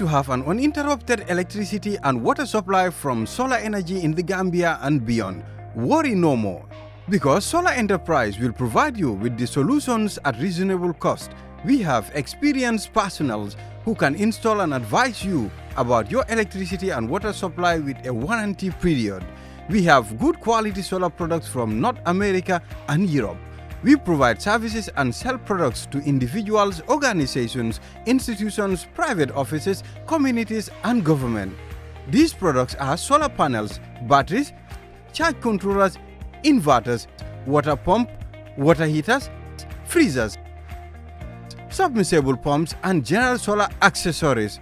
to have an uninterrupted electricity and water supply from solar energy in the Gambia and beyond? Worry no more, because Solar Enterprise will provide you with the solutions at reasonable cost. We have experienced personnel who can install and advise you about your electricity and water supply with a warranty period. We have good quality solar products from North America and Europe. We provide services and sell products to individuals, organizations, institutions, private offices, communities, and government. These products are solar panels, batteries, charge controllers, inverters, water pump, water heaters, freezers, submersible pumps, and general solar accessories.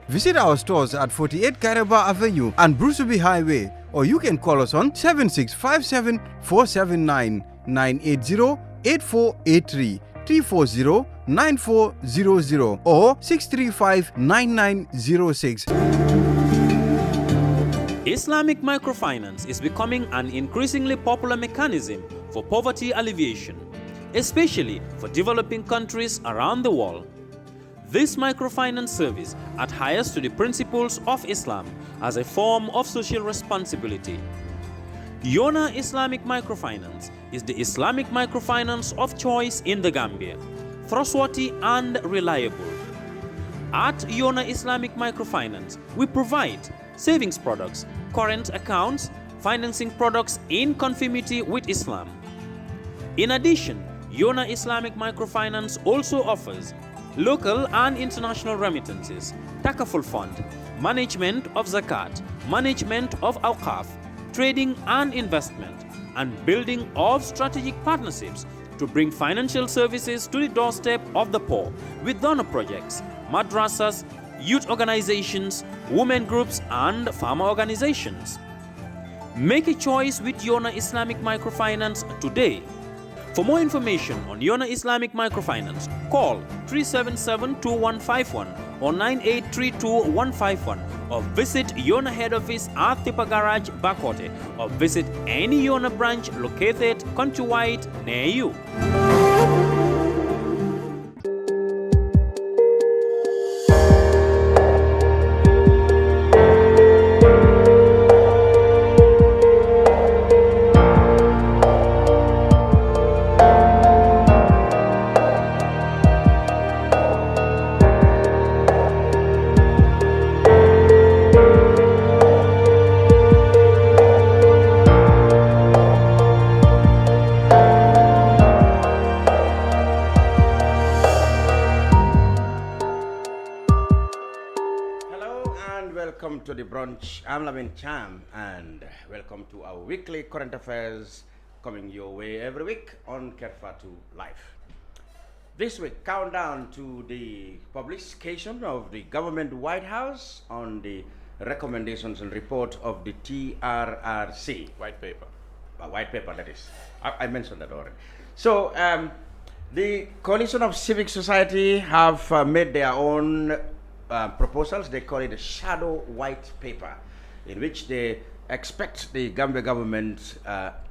Visit our stores at 48 Kairaba Avenue and Brusubi Highway, or you can call us on 7657 479 980-8483, 340-9400 or 635-9906. Islamic microfinance is becoming an increasingly popular mechanism for poverty alleviation, especially for developing countries around the world. This microfinance service adheres to the principles of Islam as a form of social responsibility. Yona Islamic Microfinance is the Islamic microfinance of choice in the Gambia, trustworthy and reliable. At Yona Islamic Microfinance, we provide savings products, current accounts, financing products in conformity with Islam. In addition, Yona Islamic Microfinance also offers local and international remittances, takaful fund, management of zakat, management of awqaf, trading and investment, and building of strategic partnerships to bring financial services to the doorstep of the poor with donor projects, madrasas, youth organizations, women groups, and farmer organizations. Make a choice with Yona Islamic Microfinance today. For more information on Yona Islamic Microfinance, call 377-2151 or 9832-151 or visit Yona head office at Tipa Garage, Bakote, or visit any Yona branch located countrywide near you. To the brunch. I'm Lavin Cham, and welcome to our weekly current affairs coming your way every week on Fatou Live. This week, countdown to the publication of the government White House on the recommendations and report of the TRRC. White paper. White paper, that is. I mentioned that already. So, the Coalition of Civic Society have made their own proposals. They call it a shadow white paper, in which they expect the Gambia government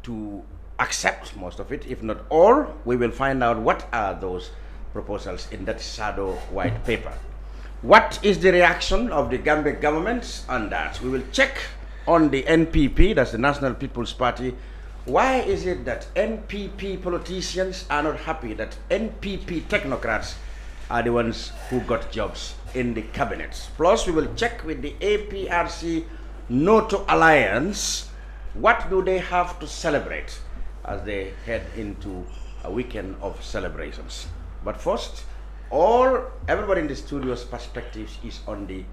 to accept most of it, if not all. We will find out what are those proposals in that shadow white paper. What is the reaction of the Gambia government on that? We will check on the NPP, that's the National People's Party. Why is it that NPP politicians are not happy that NPP technocrats are the ones who got jobs in the cabinets? Plus, we will check with the APRC NATO Alliance. What do they have to celebrate as they head into a weekend of celebrations? But first, everybody in the studio's perspectives is on the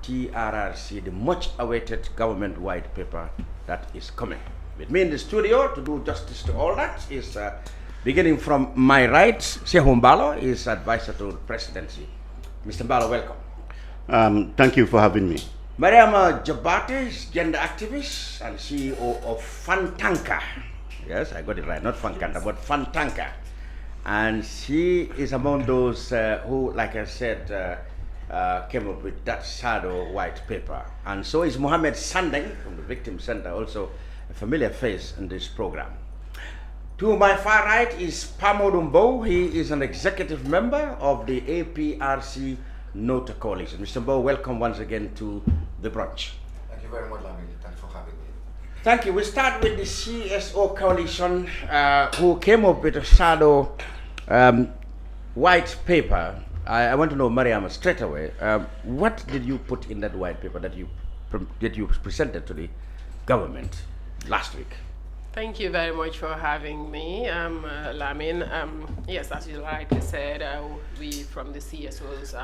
TRRC, the much awaited government white paper that is coming. With me in the studio to do justice to all that is beginning from my right, Sheikh Mbalo is advisor to the presidency. Mr. Mbalo, welcome. Thank you for having me. Mariama Jabate is gender activist and CEO of Fantanka. Yes, I got it right, not Fankanta, but Fantanka. And she is among those who, like I said, came up with that shadow white paper. And so is Mohammed Sandeng from the Victim Center, also a familiar face in this program. To my far right is Pamodumbo. He is an executive member of the APRC Note Coalition. Mr. Bow, welcome once again to the brunch. Thank you very much, Lamini. Thanks for having me. Thank you. We start with the CSO Coalition, who came up with a shadow white paper. I want to know, Mariam, straight away, what did you put in that white paper that you presented to the government last week? Thank you very much for having me, Lamin. Yes, as you rightly said, we from the CSO's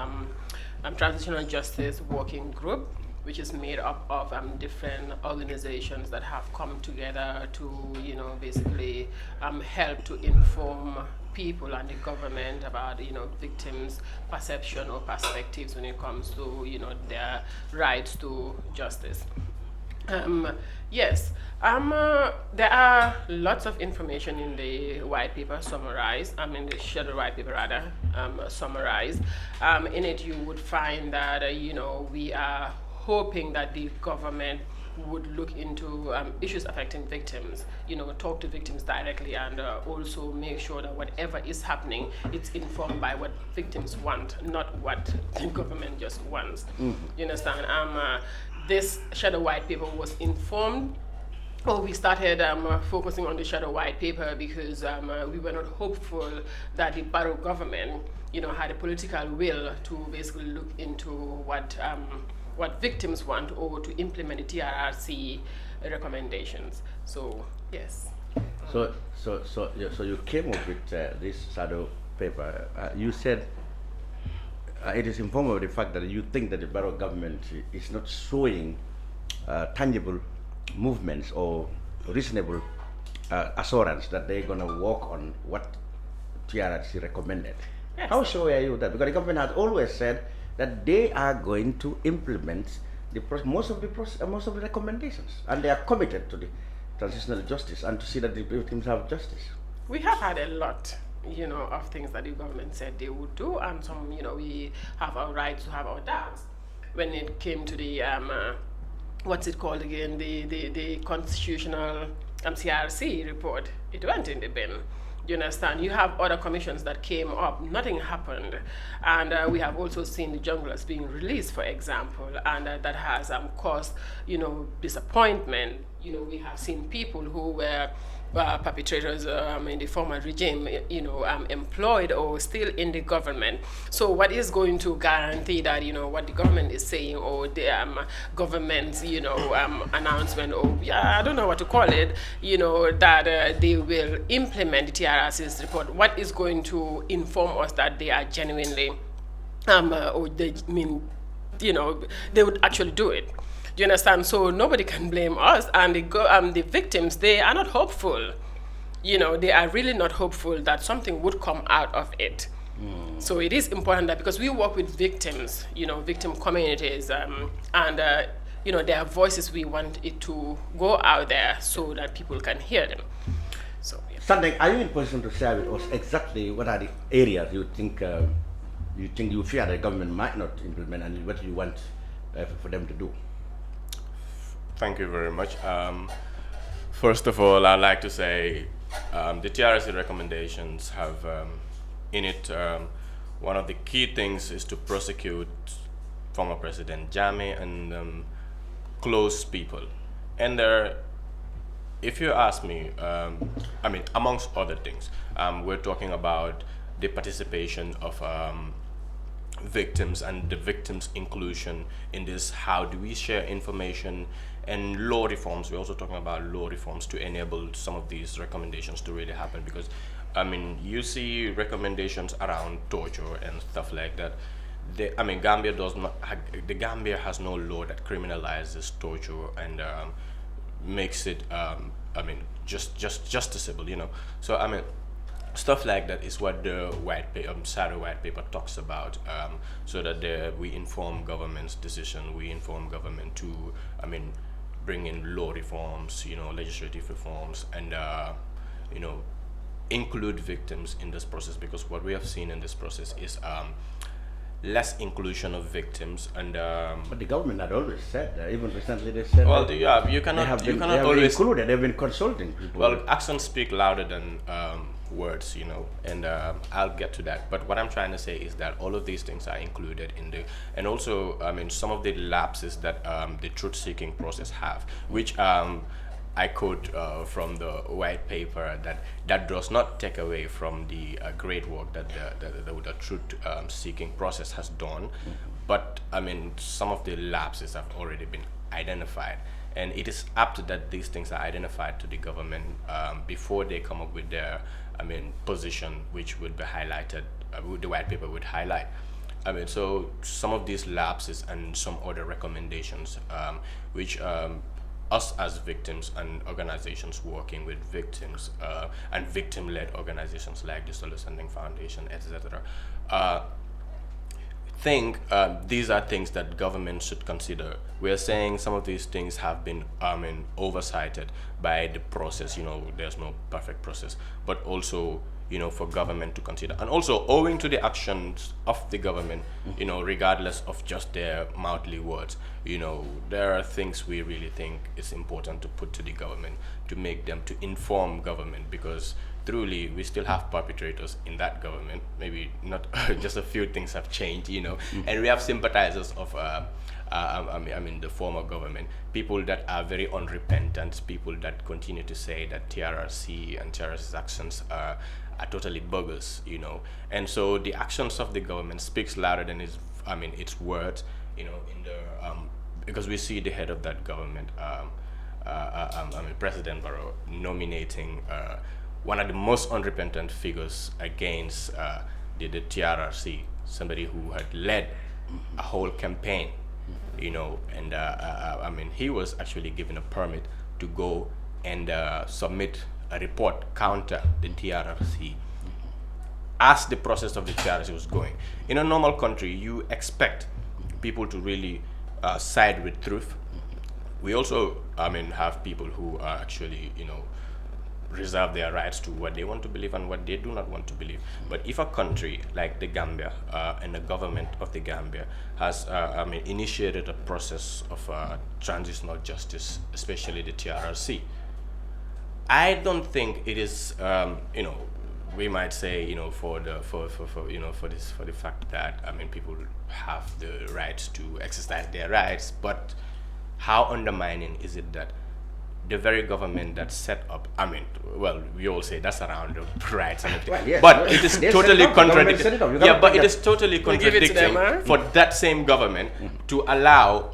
Transitional Justice Working Group, which is made up of different organizations that have come together to, basically help to inform people and the government about, victims' perception or perspectives when it comes to, their rights to justice. Yes, there are lots of information in the white paper summarized, in the shadow white paper rather, summarized. In it you would find that, we are hoping that the government would look into issues affecting victims, talk to victims directly, and also make sure that whatever is happening, it's informed by what victims want, not what the government just wants. You understand? This shadow white paper was informed, or we started focusing on the shadow white paper because we were not hopeful that the Barrow government, had a political will to basically look into what victims want or to implement the TRRC recommendations. So yes. So you came up with this shadow paper. You said it is informed of the fact that you think that the Barrow government is not showing tangible movements or reasonable assurance that they're going to work on what TRRC recommended. Yes. How sure are you that? Because the government has always said that they are going to implement most of the recommendations, and they are committed to the transitional justice and to see that the victims have justice. We have had a lot, of things that the government said they would do, and some, we have our rights to have our doubts. When it came to the, what's it called again, the constitutional TRRC report, it went in the bin. You understand? You have other commissions that came up, nothing happened. And we have also seen the junglers being released, for example, and that has caused, disappointment. We have seen people who were perpetrators in the former regime, employed or still in the government. So what is going to guarantee that, what the government is saying, or the government's, announcement, or I don't know what to call it, that they will implement the TRRC's report? What is going to inform us that they are genuinely, or they they would actually do it? Do you understand? So nobody can blame us, and the victims, they are not hopeful. They are really not hopeful that something would come out of it. So it is important that, because we work with victims, victim communities, and their voices, we want it to go out there so that people can hear them. So yeah. Sandeng, are you in position to share with us exactly what are the areas you think you fear the government might not implement, and what you want for them to do? Thank you very much. First of all, I'd like to say the TRRC recommendations have in it, one of the key things is to prosecute former President Jammeh and close people. And if you ask me, amongst other things, we're talking about the participation of victims and the victims' inclusion in this. How do we share information? And law reforms. We're also talking about law reforms to enable some of these recommendations to really happen, because you see recommendations around torture and stuff like that. Gambia does not. The Gambia has no law that criminalizes torture and makes it. Just justiciable. So stuff like that is what the shadow white paper talks about. So that we inform government's decision. We inform government to. Bring in law reforms, legislative reforms, and include victims in this process, because what we have seen in this process is less inclusion of victims, and But the government had always said that. Even recently they said well, that you they have been always included. They've been consulting people. well, actions speak louder than words, you know, and I'll get to that. But what I'm trying to say is that all of these things are included in the, and also, I mean, some of the lapses that the truth-seeking process have, which I quote from the white paper, that does not take away from the great work that the truth-seeking process has done, but I mean, some of the lapses have already been identified. And it is apt that these things are identified to the government before they come up with their, I mean, position, which would be highlighted, the white paper would highlight. I mean, so some of these lapses and some other recommendations, which us as victims and organizations working with victims and victim-led organizations like the Solo Sending Foundation, etc., think these are things that government should consider. We are saying some of these things have been oversighted by the process. You know, there's no perfect process, but also, you know, for government to consider, and also owing to the actions of the government, you know, regardless of just their mouthly words, you know, there are things we really think is important to put to the government, to make them, to inform government, because truly we still have perpetrators in that government. Maybe not just a few things have changed, you know, and we have sympathizers of I mean the former government, people that are very unrepentant, people that continue to say that TRRC and TRRC's actions are totally bogus, you know. And so the actions of the government speaks louder than its words, you know, in the because we see the head of that government, President Barrow, nominating one of the most unrepentant figures against the TRRC, somebody who had led a whole campaign, you know, and I mean, he was actually given a permit to go and submit a report counter the TRRC as the process of the TRRC was going. In a normal country, you expect people to really side with truth. We also, I mean, have people who are actually, you know, reserve their rights to what they want to believe and what they do not want to believe. But if a country like the Gambia and the government of the Gambia has initiated a process of transitional justice, especially the TRRC, I don't think it is you know, we might say, you know, for the fact that, I mean, people have the right to exercise their rights, but how undermining is it that the very government that set up, I mean, well, we all say that's around the rights and everything, well, yes, but it is totally contradicting. Yeah, but it is totally contradicting for that same government to allow,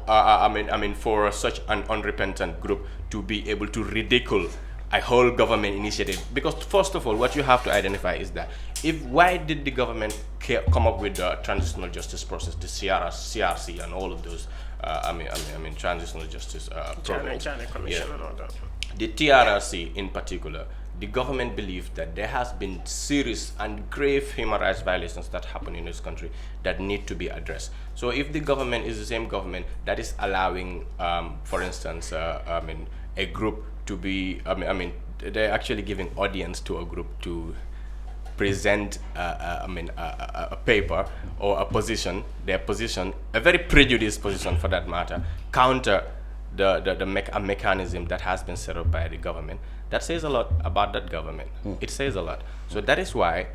for such an unrepentant group to be able to ridicule a whole government initiative. Because first of all, what you have to identify is that why did the government come up with the transitional justice process, the CRC and all of those transitional justice programs. Commission and all that. The TRRC in particular, the government believes that there has been serious and grave human rights violations that happen in this country that need to be addressed. So if the government is the same government that is allowing, for instance, a group to be, they're actually giving audience to a group to present a paper or a position, their position, a very prejudiced position for that matter, counter a mechanism that has been set up by the government. That says a lot about that government. It says a lot. So that is why,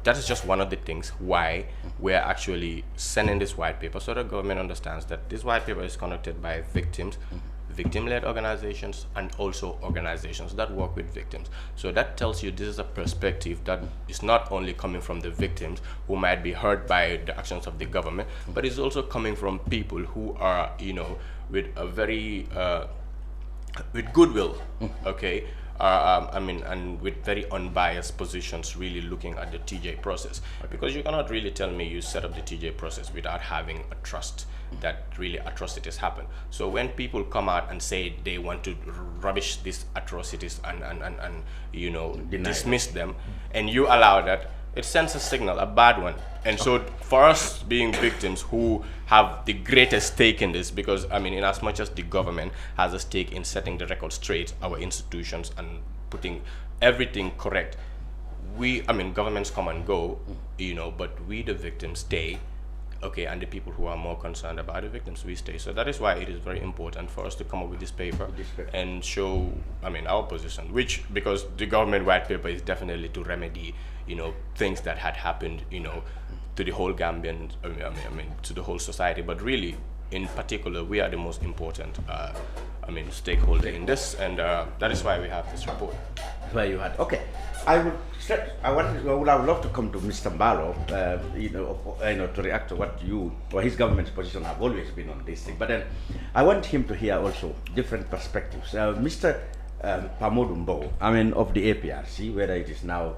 that is just one of the things why we're actually sending this white paper, so the government understands that this white paper is conducted by victims, victim-led organizations, and also organizations that work with victims. So that tells you this is a perspective that is not only coming from the victims who might be hurt by the actions of the government, but it's also coming from people who are, you know, with a very, with goodwill, okay? And with very unbiased positions, really looking at the TJ process. Because you cannot really tell me you set up the TJ process without having a trust that really atrocities happen. So when people come out and say they want to rubbish these atrocities and you know, dismiss them, and you allow that, it sends a signal, a bad one. And so for us being victims who have the greatest stake in this, because in as much as the government has a stake in setting the record straight, our institutions, and putting everything correct, governments come and go, you know, but we the victims stay. okay, and the people who are more concerned about the victims, we stay. So that is why it is very important for us to come up with this paper and show, I mean, our position, which, because the government white paper is definitely to remedy, things that had happened, to the whole Gambian, to the whole society, but really, in particular, we are the most important, stakeholder in this, and that is why we have this report. That's why you had. Okay, I would have loved to come to Mr. Mbalo, to react to what you or his government's position have always been on this thing. But then, I want him to hear also different perspectives. Mr. Pamodumbo, of the APRC, whether it is now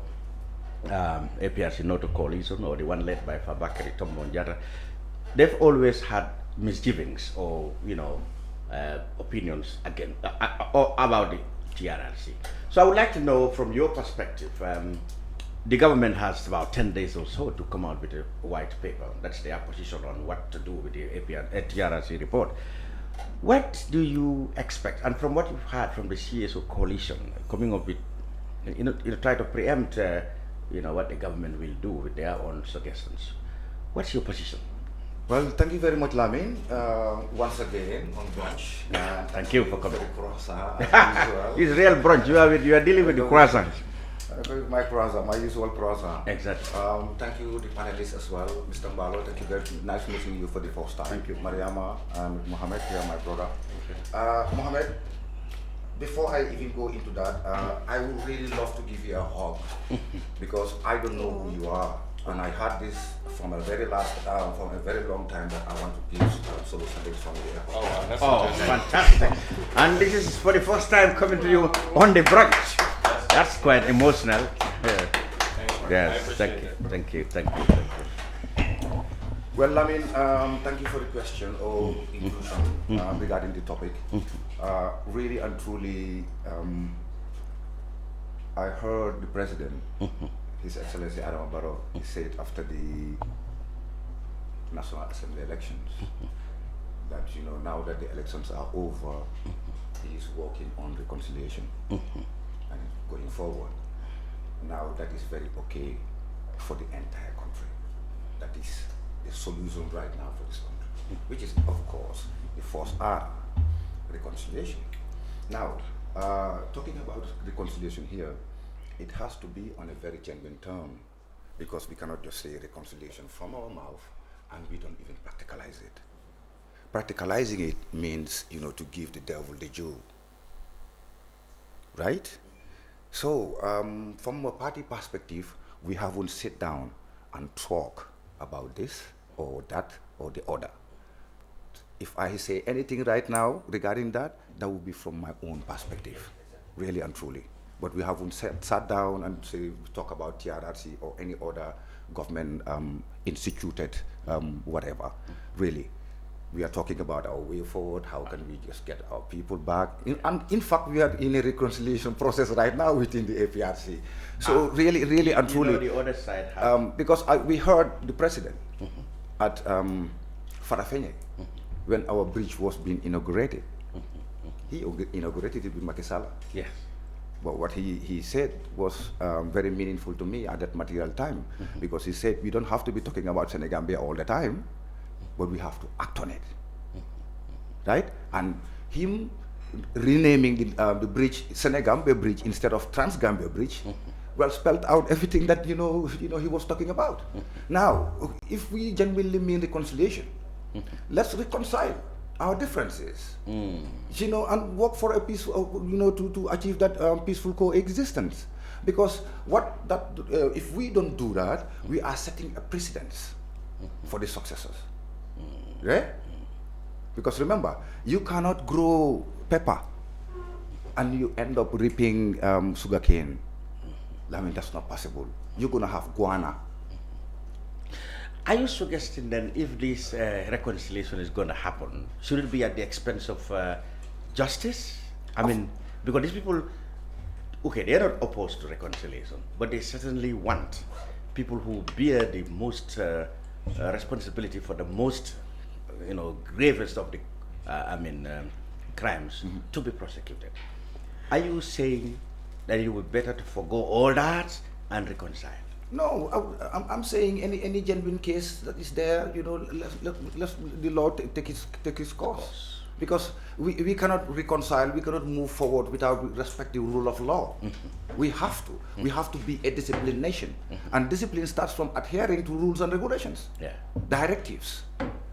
APRC Noto Coalition or the one led by Fabakary Tombonjata, they've always had misgivings or opinions again about the TRRC. So I would like to know from your perspective, the government has about 10 days or so to come out with a white paper. That's their position on what to do with the TRRC report. What do you expect? And from what you've heard from the CSO coalition, coming up with, try to preempt, what the government will do with their own suggestions. What's your position? Well, thank you very much, Lamin. Once again on brunch. Thank you for coming. Croissant, as usual. It's real brunch. You are dealing with the croissants. My croissant, my usual croissant. Exactly. Thank you, the panelists as well, Mr. Mbalo. Thank you very much. Nice meeting you for the first time. Thank you, Mariama and Mohammed. Here, my brother. Mohammed, before I even go into that, I would really love to give you a hug because I don't know who you are. And I had this from a very long time that I want to give solutions from the airport. Oh, wow, that's fantastic. And this is for the first time coming to you on the brunch. That's quite emotional. Yes, thank you. Well, thank you for the question or inclusion regarding the topic. Really and truly, I heard the president, His Excellency Adam Barrow, he said after the National Assembly elections that now that the elections are over, he is working on reconciliation and going forward. Now that is very okay for the entire country. That is the solution right now for this country, which is of course the first R, reconciliation. Now, talking about reconciliation here, it has to be on a very genuine term because we cannot just say reconciliation from our mouth and we don't even practicalize it. Practicalizing it means, to give the devil the due, right? So, from a party perspective, we haven't sit down and talk about this or that or the other. If I say anything right now regarding that, that will be from my own perspective, really and truly. But we haven't sat down and talk about TRRC or any other government instituted whatever, really. We are talking about our way forward, how can we just get our people back. And in fact, we are in a reconciliation process right now within the APRC. So really and truly, the other side because we heard the president at Farafenye when our bridge was being inaugurated. He inaugurated it with Macky Sall. Yes. But what he said was very meaningful to me at that material time, because he said we don't have to be talking about Senegambia all the time, but we have to act on it, right? And him renaming the bridge Senegambia Bridge instead of Transgambia Bridge, well, spelled out everything that he was talking about. Now, if we genuinely mean reconciliation, let's reconcile our differences, and work for a peaceful, to achieve that peaceful coexistence. Because if we don't do that, we are setting a precedence for the successors, right? Because remember, you cannot grow pepper and you end up reaping sugarcane. That's not possible. You're gonna have guana. Are you suggesting then, if this reconciliation is going to happen, should it be at the expense of justice? Because these people, okay, they're not opposed to reconciliation, but they certainly want people who bear the most responsibility for the most, gravest of the, crimes to be prosecuted. Are you saying that it would be better to forgo all that and reconcile? No, I'm saying any genuine case that is there, let's the law take its course. Because we cannot reconcile, we cannot move forward without respecting the rule of law. We have to. We have to be a disciplined nation. And discipline starts from adhering to rules and regulations, directives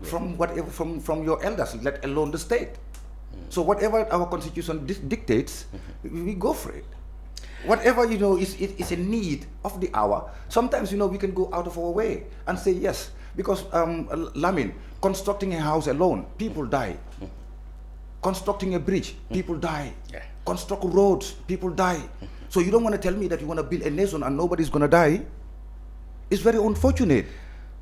from whatever from your elders, let alone the state. So whatever our constitution dictates, we go for it. Whatever is a need of the hour. Sometimes we can go out of our way and say yes, because Lamin, constructing a house alone, people die. Constructing a bridge, people die. Construct roads, people die. So you don't want to tell me that you want to build a nation and nobody's going to die? It's very unfortunate,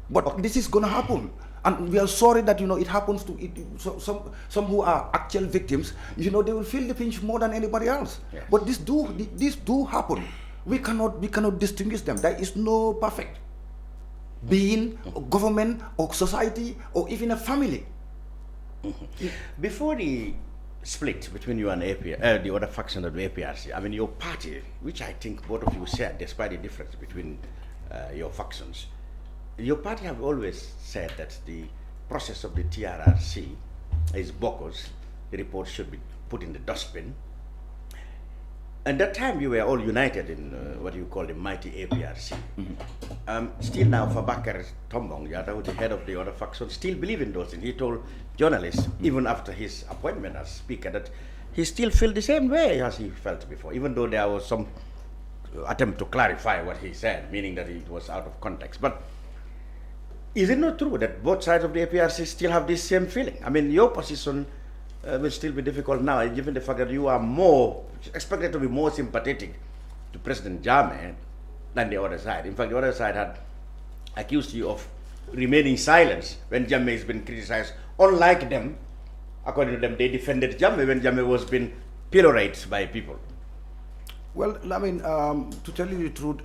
but this is going to happen. And we are sorry that it happens to it. Some who are actual victims, they will feel the pinch more than anybody else. But these do happen. We cannot distinguish them. There is no perfect being, or government, or society, or even a family. Before the split between you and the other faction of the APRC, I mean your party, which I think both of you shared, despite the difference between your factions, your party have always said that the process of the TRRC is bogus. The report should be put in the dustbin. At that time, you were all united in what you call the mighty APRC. Still now, Fabakar Tombong, the head of the other faction, still believe in those things. He told journalists, even after his appointment as speaker, that he still felt the same way as he felt before, even though there was some attempt to clarify what he said, meaning that it was out of context. But is it not true that both sides of the APRC still have this same feeling? I mean, your position will still be difficult now, given the fact that you are expected to be more sympathetic to President Jammeh than the other side. In fact, the other side had accused you of remaining silent when Jammeh has been criticized. Unlike them, according to them, they defended Jammeh when Jammeh was being pilloried by people. Well, I mean, to tell you the truth,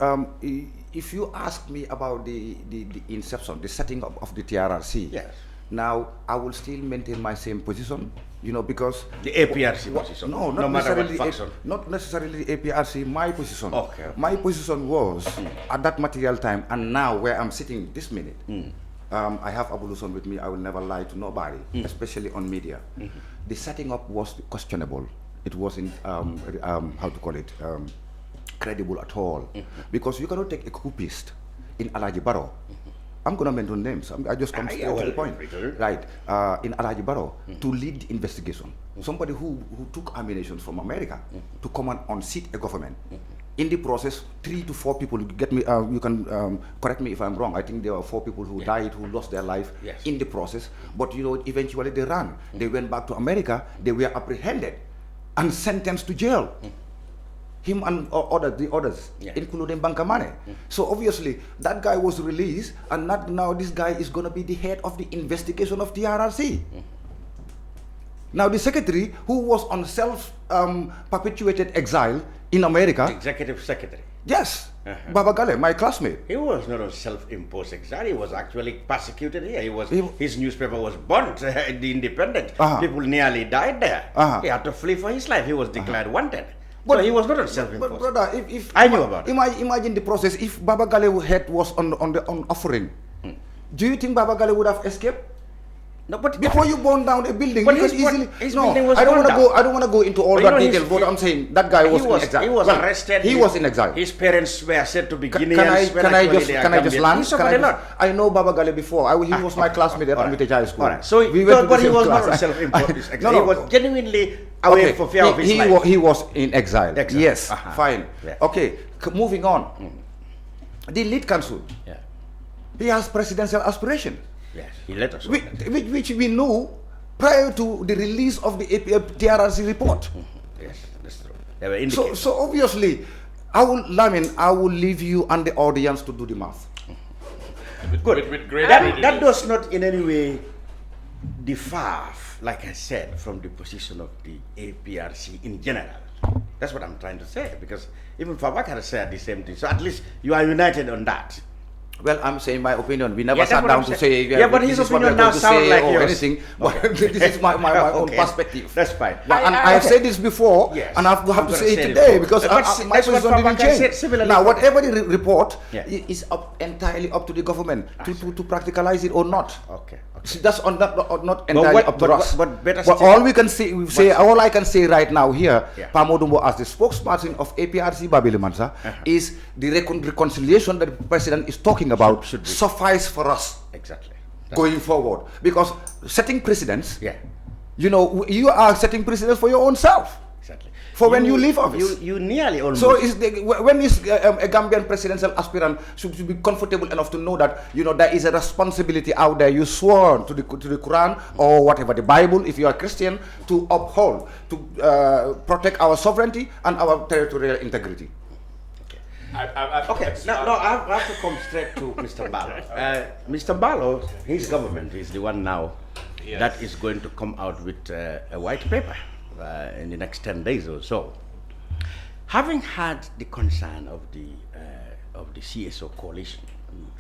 if you ask me about the inception, the setting up of the TRRC, yes. Now I will still maintain my same position, because the APRC position. No, not necessarily the APRC. My position. Okay. My position was at that material time, and now where I'm sitting this minute. I have abolition with me. I will never lie to nobody, especially on media. The setting up was questionable. It wasn't credible at all, because you cannot take a coupist in Alaji Barrow. I'm going to mention names. I just come straight to the point. Right. In Alaji Barrow, to lead the investigation. Somebody who took ammunition from America to come and unseat a government. In the process, 3 to 4 people, you can correct me if I'm wrong. I think there were 4 people who died, who lost their life in the process. But eventually they ran. They went back to America. They were apprehended and sentenced to jail. Him and the others, including Bankamane. So obviously, that guy was released, and now this guy is going to be the head of the investigation of TRRC. Now the secretary, who was on self-perpetuated exile in America. Executive secretary. Yes, Baba Gale, my classmate. He was not on self-imposed exile. He was actually persecuted here. His newspaper was burnt, The Independent. People nearly died there. He had to flee for his life. He was declared wanted. But so he was not on self-imposed. But brother, if I knew about it. Imagine the process. If Baba Gale's head was on offering, do you think Baba Gale would have escaped? No, but before you burn down a building, but you can easily. Building was I don't want to go into all that detail. But I'm saying that guy was in exile. He was arrested. He was in exile. His parents were said to be Guineans. Can I just land? I know Baba Gale before. He was my classmate at Amite High School. All right. So he was not on self-imposed exile. He was genuinely away for fear of his life. He was in exile. Yes, fine. Okay, moving on. The lead counsel. He has presidential aspiration. Yes, he let us. Which we knew prior to the release of the TRRC report. Yes, that's true. They were indicated. So obviously, I will leave you and the audience to do the math. Good. With great that does not in any way differ, like I said, from the position of the APRC in general. That's what I'm trying to say, because even Fabakar said the same thing. So at least you are united on that. Well, I'm saying my opinion. We never Yeah, sat that's what down I'm to saying. say, Yeah, but this his is what we're opinion going now to sounds say like or yours. anything. But this is my own Okay. perspective. That's fine. And I have said this before, Yes. and I have to You've say it said today before. because But my that's what position didn't Papa said change. similarly. Now, whatever the report Yeah. is entirely up to the government to practicalize it or not. Okay. That's not entirely up to us. But better But still- all we can say, all I can say right now here, Yeah. Pamodumbo, as the spokesperson of APRC Babilimansa, is the reconciliation that the president is talking about Should be. suffice for us Exactly. going forward. Because setting precedents, Yeah. you are setting precedents for your own self. Exactly. For when you leave office. You nearly almost. So when is a Gambian presidential aspirant should be comfortable enough to know that there is a responsibility out there you swore to the Quran or whatever, the Bible, if you are Christian, to uphold, to protect our sovereignty and our territorial integrity. Okay, now I have to come straight to Mr. Barlow. Mr. Barlow, his government is the one now that is going to come out with a white paper in the next 10 days or so. Having had the concern of the CSO coalition,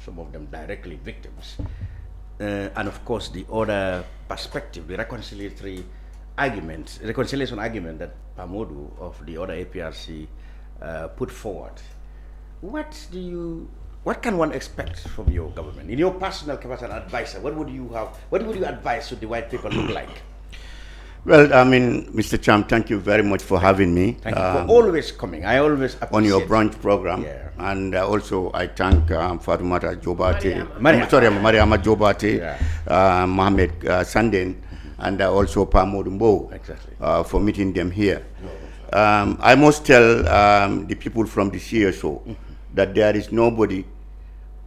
some of them directly victims, and of course the other perspective, the reconciliation argument that Pamodu of the other APRC put forward. What can one expect from your government? In your personal capacity as an advisor, what would you advise should the white paper look like? Well, I mean, Mr. Champ, thank you very much for having me. Thank you for always coming. I always appreciate on your brunch program. Yeah. And also I thank Fatoumata Jobate, Mariama Jobate, Mohamed Sanden, and also Pa Modumbo Exactly. For meeting them here. I must tell the people from the CSO that there is nobody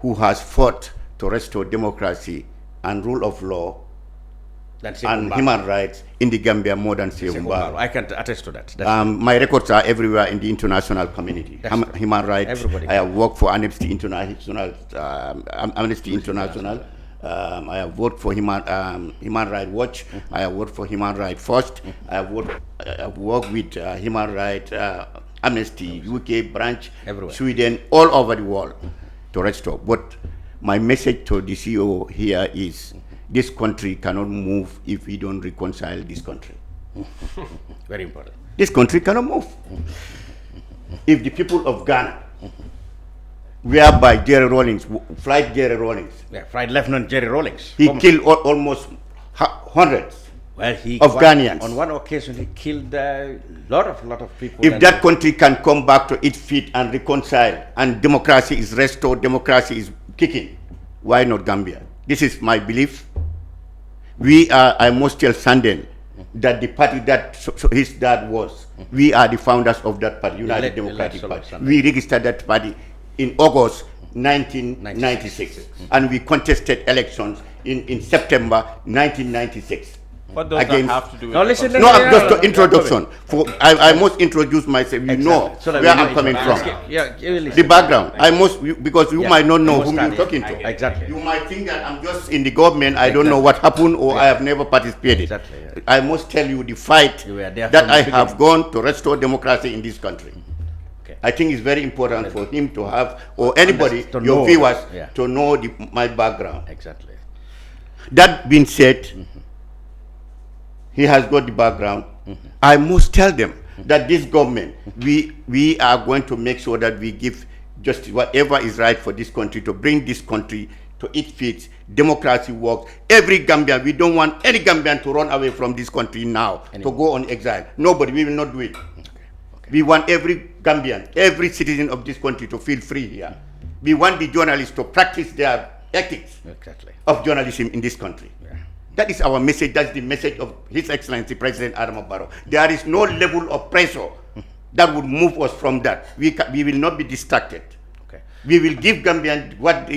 who has fought to restore democracy and rule of law and human rights in the Gambia more than Sekou Barrow. I can attest to that. My records are everywhere in the international community. Human rights. Everybody. I have worked for Amnesty International. I have worked for Human Rights Watch. I have worked for Human Rights First. I have worked with Human Rights Amnesty, UK branch, Everywhere. Sweden, all over the world to restore. But my message to the CEO here is this country cannot move if we don't reconcile this country. Very important. This country cannot move. If the people of Ghana, whereby Jerry Rawlings, Flight Jerry Rawlings, Flight Lieutenant Jerry Rawlings. he killed almost hundreds of Ghanaians. On one occasion, he killed a lot of people. If that country can come back to its feet and reconcile, and democracy is restored, democracy is kicking, why not Gambia? This is my belief. I must tell Sanden that the party that his dad was, we are the founders of that party, United Democratic Party. We registered that party in August 1996, and we contested elections in September 1996. What does that have to do with listen, No, I'm just an introduction. I must introduce myself. You know So that where we know I'm coming each from. other. The background. I must, because you might not know whom you're talking to. Exactly. You might think that I'm just in the government, I don't know what happened, or I have never participated. Exactly, yeah. I must tell you the fight You were there that from the I have beginning. gone to restore democracy in this country. Okay. I think it's very important for him to have, or anybody, To your know, viewers, yeah. to know my background. Exactly. That being said, he has got the background. I must tell them that this government, we are going to make sure that we give just whatever is right for this country, to bring this country to its feet. Democracy works. Every Gambian, we don't want any Gambian to run away from this country now, to go on exile. Nobody, we will not do it. We want every Gambian, every citizen of this country to feel free here. We want the journalists to practice their ethics of journalism in this country. That is our message. That's the message of His Excellency President Adama Barrow. There is no level of pressure that would move us from that. We will not be distracted. We will give Gambians what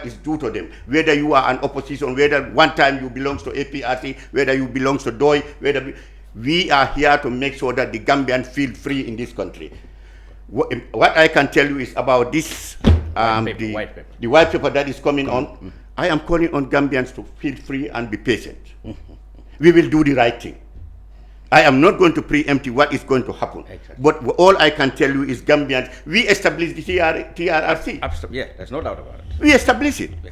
is due to them. Whether you are an opposition, whether one time you belong to APRC, whether you belong to DOI, we are here to make sure that the Gambians feel free in this country. What I can tell you is about this, the white paper that is coming on. I am calling on Gambians to feel free and be patient. We will do the right thing. I am not going to preempt what is going to happen. Exactly. But all I can tell you is Gambians, we established the TRRC. Yeah, there's no doubt about it. We established it. Yeah.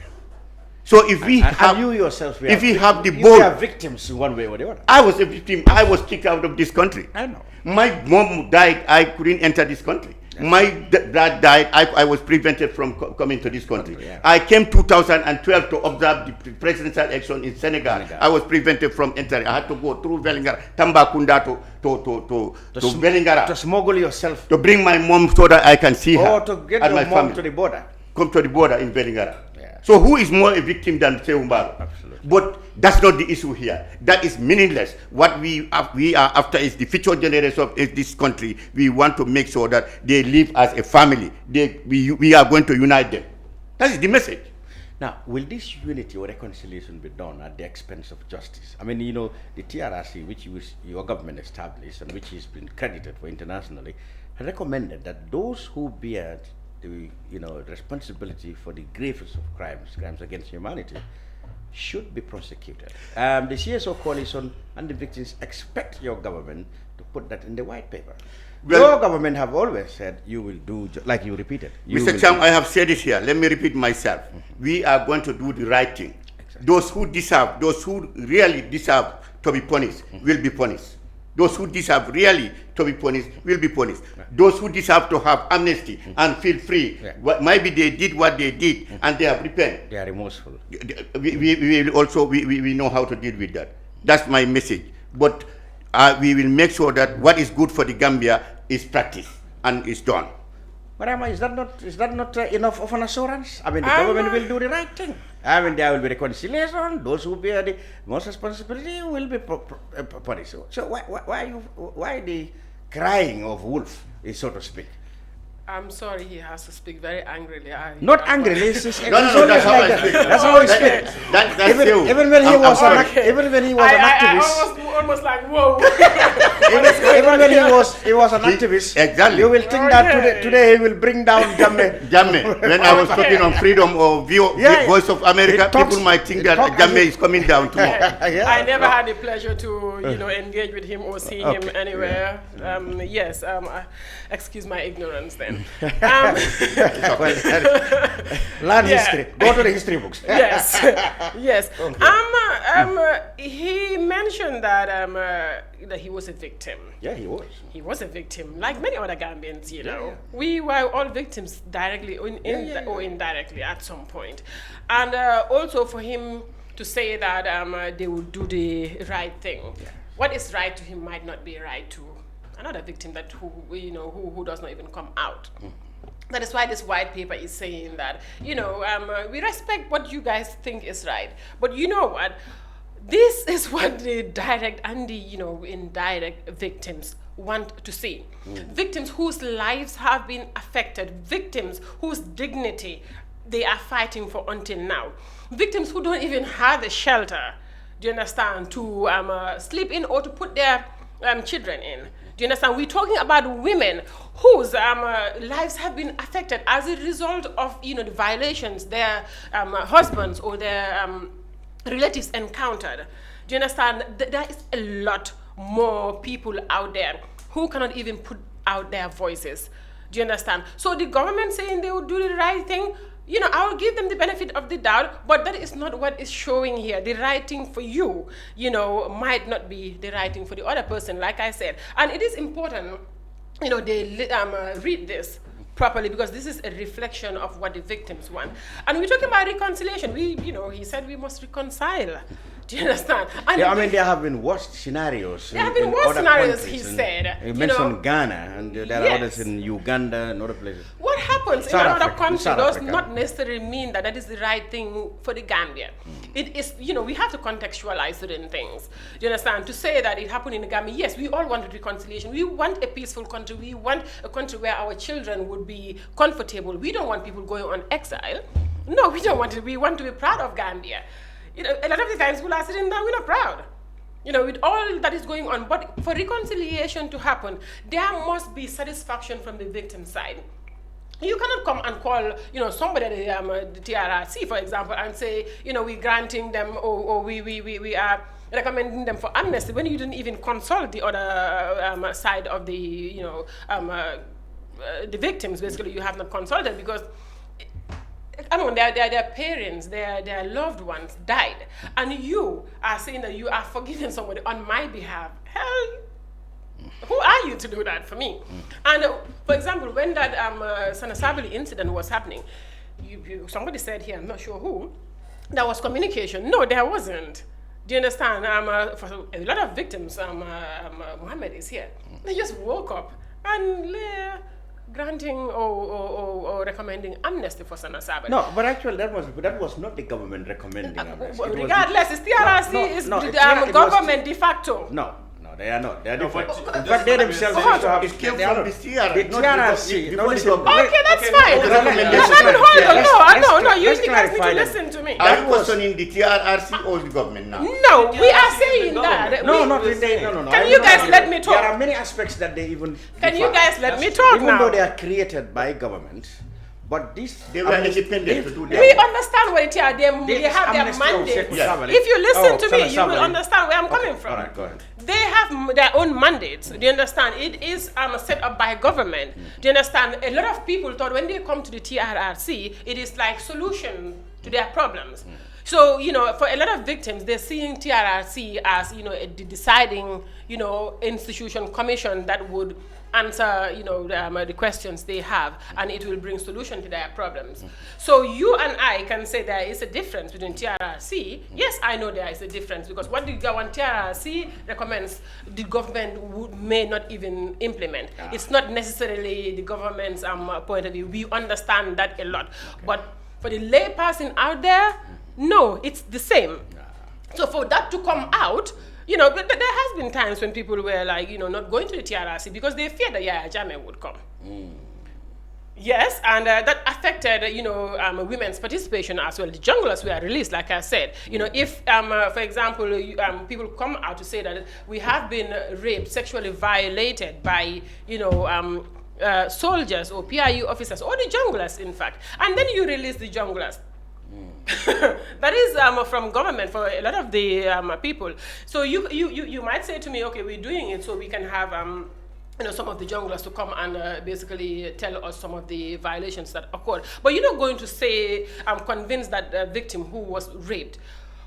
So if we have, and you yourself, if we have the you board, are victims in one way or the other. I was a victim. I was kicked out of this country. I know. My mom died. I couldn't enter this country. My dad died. I was prevented from coming to this country. Yeah. I came 2012 to observe the presidential election in Senegal. I was prevented from entering. I had to go through Vellingara, Tambacounda to Vellingara. To smuggle yourself. To bring my mom so that I can see her. Or to get and your my mom family. to the border. Come to the border in Vellingara. Yeah. So who is more a victim than Seumbaro? Absolutely. But that's not the issue here. That is meaningless. What we are after is the future generation of this country. We want to make sure that they live as a family. We are going to unite them. That is the message. Now, will this unity or reconciliation be done at the expense of justice? I mean, you know, the TRRC, which your government established and which has been credited for internationally, recommended that those who bear the responsibility for the gravest of crimes against humanity, should be prosecuted. The CSO coalition and the victims expect your government to put that in the white paper. Well, your government have always said you will do, like you repeated. Mr. Cham, I have said it here. Let me repeat myself. We are going to do the right thing. Exactly. Those who really deserve to be punished will be punished. Those who deserve really to be punished will be punished. Those who deserve to have amnesty and feel free, maybe they did what they did and they have repented. They are remorseful. We know how to deal with that. That's my message. But we will make sure that what is good for the Gambia is practiced and is done. Madam, is that not enough of an assurance? I mean, the government will do the right thing. I mean, there will be reconciliation. Those who bear the most responsibility will be punished. So why the crying of wolf, so to speak? I'm sorry, he has to speak very angrily. Not angrily. No, that's how I speak. That's how I speak. That's you. Even when he was an activist. I almost like, whoa. even when he was an activist. Exactly. You will think that today he will bring down Jammeh. Jammeh. When I was talking on freedom or Voice of America, people might think that Jammeh is coming down tomorrow. I never had the pleasure to engage with him or see him anywhere. Excuse my ignorance then. Learn history. Go to the history books. Yes. Okay. He mentioned that he was a victim. Yeah, he was. He was a victim, like many other Gambians. We were all victims directly or indirectly at some point, and also for him to say that they would do the right thing. Yeah. What is right to him might not be right to another victim who does not even come out. That is why this white paper is saying that, we respect what you guys think is right. But you know what? This is what the direct and the, indirect victims want to see. Victims whose lives have been affected. Victims whose dignity they are fighting for until now. Victims who don't even have a shelter, do you understand, to sleep in or to put their children in. Do you understand? We're talking about women whose lives have been affected as a result of the violations their husbands or their relatives encountered. Do you understand? There is a lot more people out there who cannot even put out their voices. Do you understand? So the government saying they will do the right thing, I will give them the benefit of the doubt, but that is not what is showing here. The right thing for you, might not be the right thing for the other person, like I said. And it is important, they read this properly, because this is a reflection of what the victims want. And we're talking about reconciliation. He said we must reconcile. Do you understand? And there have been worse scenarios. There have been worse scenarios, he said. You mentioned Ghana, and there are others in Uganda and other places. What happens in another country does not necessarily mean that is the right thing for the Gambia. It is, we have to contextualize certain things. Do you understand? To say that it happened in the Gambia, yes, we all want reconciliation. We want a peaceful country. We want a country where our children would be comfortable. We don't want people going on exile. No, we don't want it. We want to be proud of Gambia. A lot of the times people are sitting down, we're not proud. With all that is going on. But for reconciliation to happen, there must be satisfaction from the victim side. You cannot come and call, somebody at the TRRC, for example, and say, we're granting them or we are recommending them for amnesty when you didn't even consult the other side of the, the victims. Basically, you have not consulted because, I mean, their parents, their loved ones died, and you are saying that you are forgiving somebody on my behalf. Hell, who are you to do that for me? And for example, when that Sanasabili incident was happening, somebody said here, I'm not sure who, there was communication. No, there wasn't. Do you understand? For a lot of victims, Mohammed is here. They just woke up and they're granting or recommending amnesty for Sanasabili. No, but actually that was not the government recommending amnesty. Regardless, it's TRRC is the government de facto. No, they are not. They are different. In fact, they themselves used to have. It came from the TRRC. The TRRC. No, listen. Okay, that's fine. No, you guys need to listen to me. Are you questioning the TRRC or the government now? No, we are saying that. No. Can you guys let me talk? There are many aspects that they even. Can you guys let me talk now? Even though they are created by government, but they were independent to do that. We understand what they have their mandate. If you listen to me, you will understand where I'm coming from. All right, go ahead. They have their own mandates. Do you understand? It is set up by government. Do you understand? A lot of people thought when they come to the TRRC, it is like solution to their problems. So, for a lot of victims, they're seeing TRRC as, a deciding, institution, commission that would answer, the questions they have, and it will bring solution to their problems. So you and I can say there is a difference between TRRC. Yes, I know there is a difference because what the TRRC recommends, the government may not even implement. It's not necessarily the government's point of view. We understand that a lot. But for the lay person out there, no, it's the same. So for that to come out, but there has been times when people were like, not going to the TRRC because they feared that Yaya Jammeh would come. Yes, and that affected, women's participation as well. The junglers were released, like I said. If, for example, people come out to say that we have been raped, sexually violated by, soldiers or PIU officers or the junglers, in fact, and then you release the junglers. That is from government for a lot of the people. So you might say to me, okay, we're doing it so we can have some of the junglers to come and basically tell us some of the violations that occurred. But you're not going to say, I'm convinced that the victim who was raped,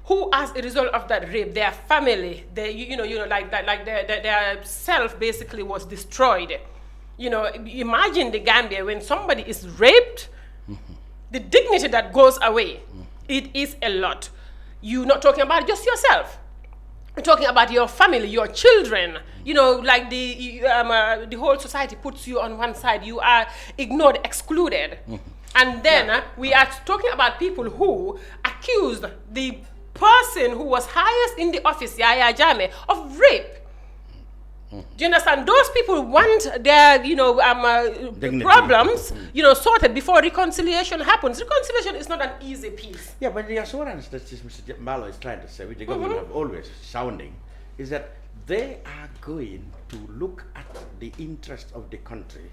who as a result of that rape, their family, their self basically was destroyed. Imagine the Gambia when somebody is raped. The dignity that goes away, it is a lot. You're not talking about just yourself. You're talking about your family, your children. Like the whole society puts you on one side. You are ignored, excluded. And then we are talking about people who accused the person who was highest in the office, Yaya Jammeh, of rape. Do you understand? Those people want their, problems, sorted before reconciliation happens. Reconciliation is not an easy piece. Yeah, but the assurance that Mr. Malo is trying to say, which the government have always sounding, is that they are going to look at the interest of the country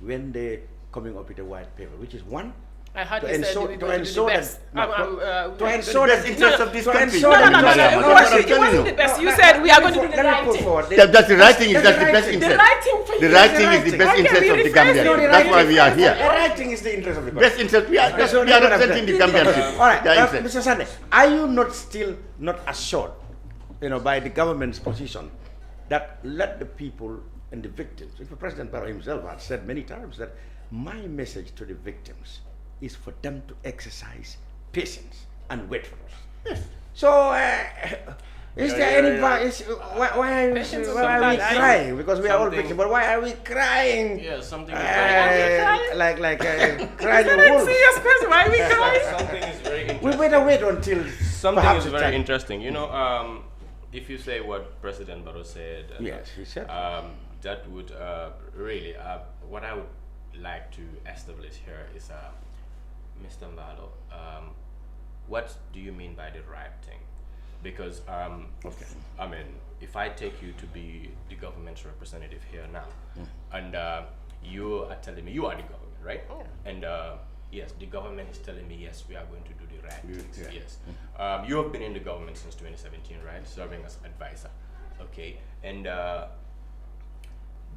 when they're coming up with a white paper, which is one. I heard you said we going to do the best. To ensure the interest of this country. No. It wasn't the best. You said we are going to do the right thing. That's the right thing. That's the best interest. The right thing for you. The right thing is the best interest of the Gambian. That's why we are here. The right thing is the interest of the country. Best interest. We are representing the Gambian people. All right, Mr. Sande, are you still not assured, by the government's position that let the people and the victims, President Barrow himself has said many times that my message to the victims is for them to exercise patience and wait for us. Yes. So, is there any why are we crying? Because we are all victims, but why are we crying? Yeah, something like crying wolves. Serious question. Why are we crying? Something is very interesting. We better wait until something is very interesting. If you say what President Barrow said, yes, he said that would really what I would like to establish here is Mr. Mbalo, what do you mean by the right thing? Because, I mean, if I take you to be the government's representative here now, and you are telling me you are the government, right? And yes, the government is telling me, yes, we are going to do the right things, yes. you have been in the government since 2017, right? Serving as advisor. Okay. And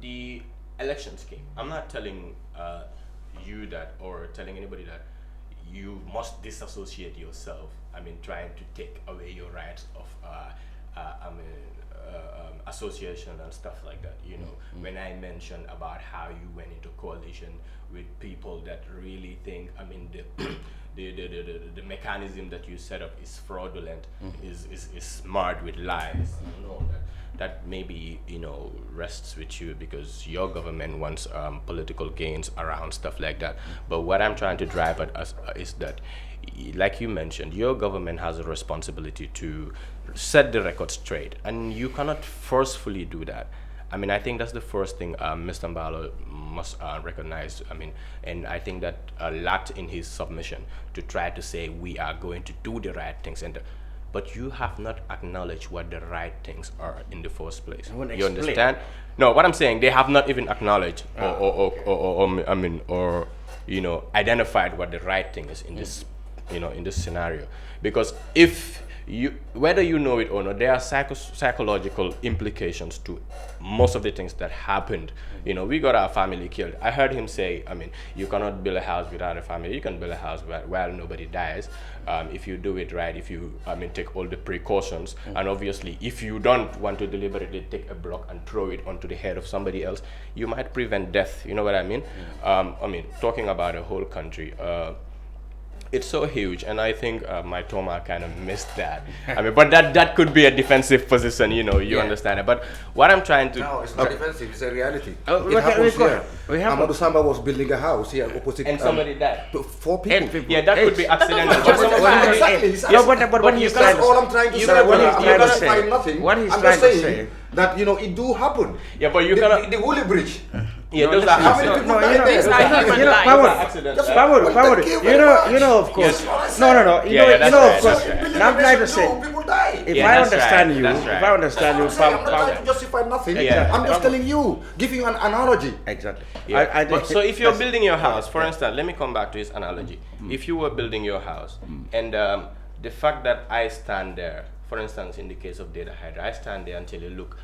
the elections came. I'm not telling you that, or telling anybody that you must disassociate yourself. I mean, trying to take away your rights of association and stuff like that. You know, when I mentioned about how you went into coalition with people that really think, I mean, the mechanism that you set up is fraudulent, is marred with lies. You know, that maybe, you know, rests with you because your government wants political gains around stuff like that. But what I'm trying to drive at us is that, like you mentioned, your government has a responsibility to set the record straight, and you cannot forcefully do that. I mean, I think that's the first thing Mr. Mbalo must recognize. I mean, and I think that lacked in his submission to try to say we are going to do the right things, but you have not acknowledged what the right things are in the first place. You understand? No, what I'm saying, they have not even acknowledged or you know, identified what the right thing is in this, you know, in this scenario. Because if you, whether you know it or not, there are psychological implications to most of the things that happened. You know, we got our family killed. I heard him say, I mean, you cannot build a house without a family. You can build a house while nobody dies. If you do it right, if you, I mean, take all the precautions. And obviously, if you don't want to deliberately take a block and throw it onto the head of somebody else, you might prevent death. You know what I mean? I mean, talking about a whole country, it's so huge, and I think my Toma kind of missed that. I mean, but that could be a defensive position, you know, you understand it. But what I'm trying to... No, it's not defensive, it's a reality. It happens here. Amadou Samba was building a house here opposite... And somebody died. 4 people. Yeah, that could be accidental. But what he's trying to say... all I'm trying to say. I'm not find nothing. What he's I'm trying just to saying say... that, you know, it do happen. Yeah, but you cannot... The Woolly Bridge. Yeah, those are accidents. Power, you know, of course. No, you know, of course. Now I'm trying to say, People die. if I understand you, I'm not trying to justify nothing. I'm just telling you, giving you an analogy. Exactly. Yeah. But so if you're building your house, for instance, let me come back to his analogy. If you were building your house, and the fact that I stand there, for instance, in the case of Data Hydra, I stand there and tell you, look,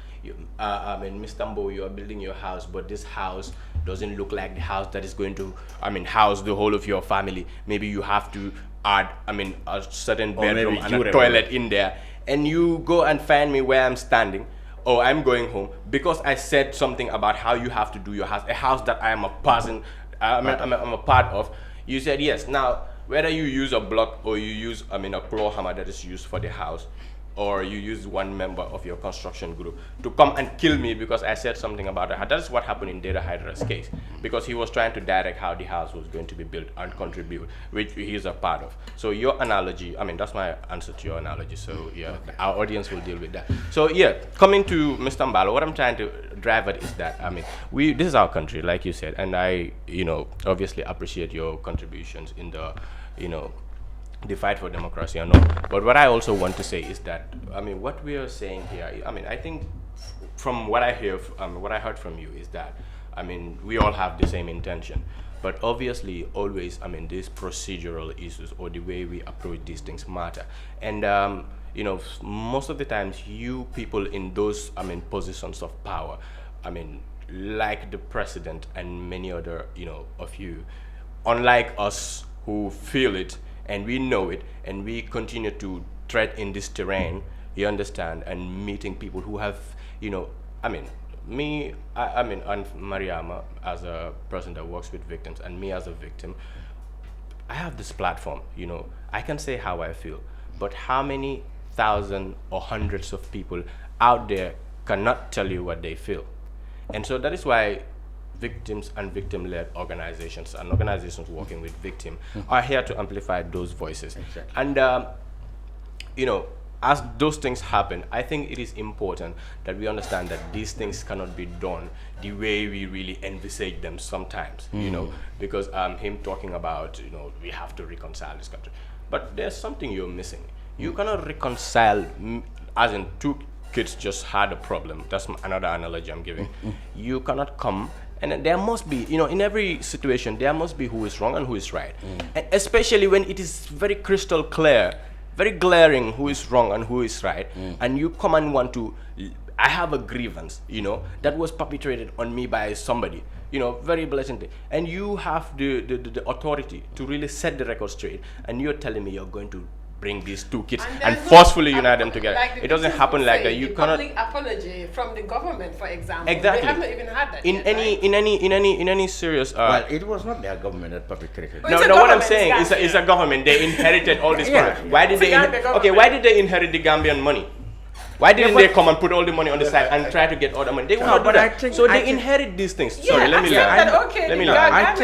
I mean, Mr. Mbo, you are building your house, but this house doesn't look like the house that is going to, I mean, house the whole of your family. Maybe you have to add, I mean, a certain bedroom and a toilet in there. And you go and find me where I'm standing, or I'm going home, because I said something about how you have to do your house, a house that I am a person, I'm a part of. You said yes. Now, whether you use a block or you use, I mean, a claw hammer that is used for the house, or you use one member of your construction group to come and kill me because I said something about it. That is what happened in Data Hydra's case, because he was trying to direct how the house was going to be built and contribute, which he is a part of. So your analogy, I mean, that's my answer to your analogy. So yeah, our audience will deal with that. So yeah, coming to Mr. Mbalo, what I'm trying to drive at is that, I mean, this is our country, like you said, and I, you know, obviously appreciate your contributions in the, you know, the fight for democracy and all. But what I also want to say is that, I mean, what we are saying here, I mean, I think from what I hear, what I heard from you is that, I mean, we all have the same intention. But obviously, always, I mean, these procedural issues or the way we approach these things matter. And, you know, most of the times, you people in those, I mean, positions of power, I mean, like the president and many other, you know, of you, unlike us who feel it, and we know it, and we continue to tread in this terrain, you understand, and meeting people who have, you know, I mean, me, I mean, and Mariama as a person that works with victims, and me as a victim, I have this platform, you know, I can say how I feel, but how many thousands or hundreds of people out there cannot tell you what they feel? And so that is why victims and victim-led organizations and organizations working with victims are here to amplify those voices. Exactly. And, you know, as those things happen, I think it is important that we understand that these things cannot be done the way we really envisage them sometimes, you know, because him talking about, you know, we have to reconcile this country. But there's something you're missing. You cannot reconcile, as in two kids just had a problem. That's another analogy I'm giving. You cannot come. And there must be, you know, in every situation, there must be who is wrong and who is right. And especially when it is very crystal clear very glaring who is wrong and who is right, and you come and want to, I have a grievance, you know, that was perpetrated on me by somebody, you know, very blatantly, and you have the authority to really set the record straight, and you're telling me you're going to bring these two kids and forcefully unite them together. Like it doesn't happen like that. You cannot. Public apology from the government, for example. Exactly. They have not even had that. In yet, any serious. Well, it was not their government that perpetrated. Well, No, what I'm saying is it's a government. They inherited all this money. Why did they? Why did they inherit the Gambian money? Why didn't they come and put all the money on the side and try to get all the money? They will not do that. So they inherit these things. Sorry, let me learn. Let me learn. I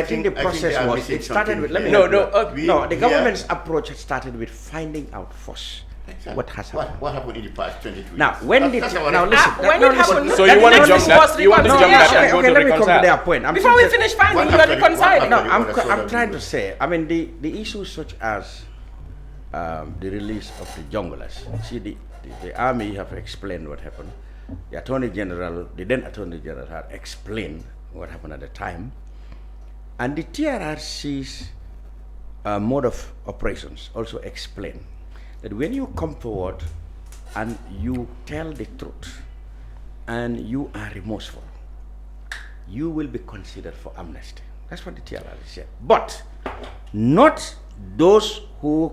think the process was, it started with, the government's approach started with finding out first what has happened. What happened in the past 22 years? Now, when did, now listen. When it happened, so you want to jump that? You want to jump that and go to let me come to reconcile? their point. Before we finish finding, you are reconciling. No, I'm trying to say, I mean, the issues such as the release of the junglers. See, the army have explained what happened. The Attorney General, the then Attorney General, had explained what happened at the time. And the TRRC's mode of operations also explained that when you come forward and you tell the truth and you are remorseful, you will be considered for amnesty. That's what the TRRC said. But not those whose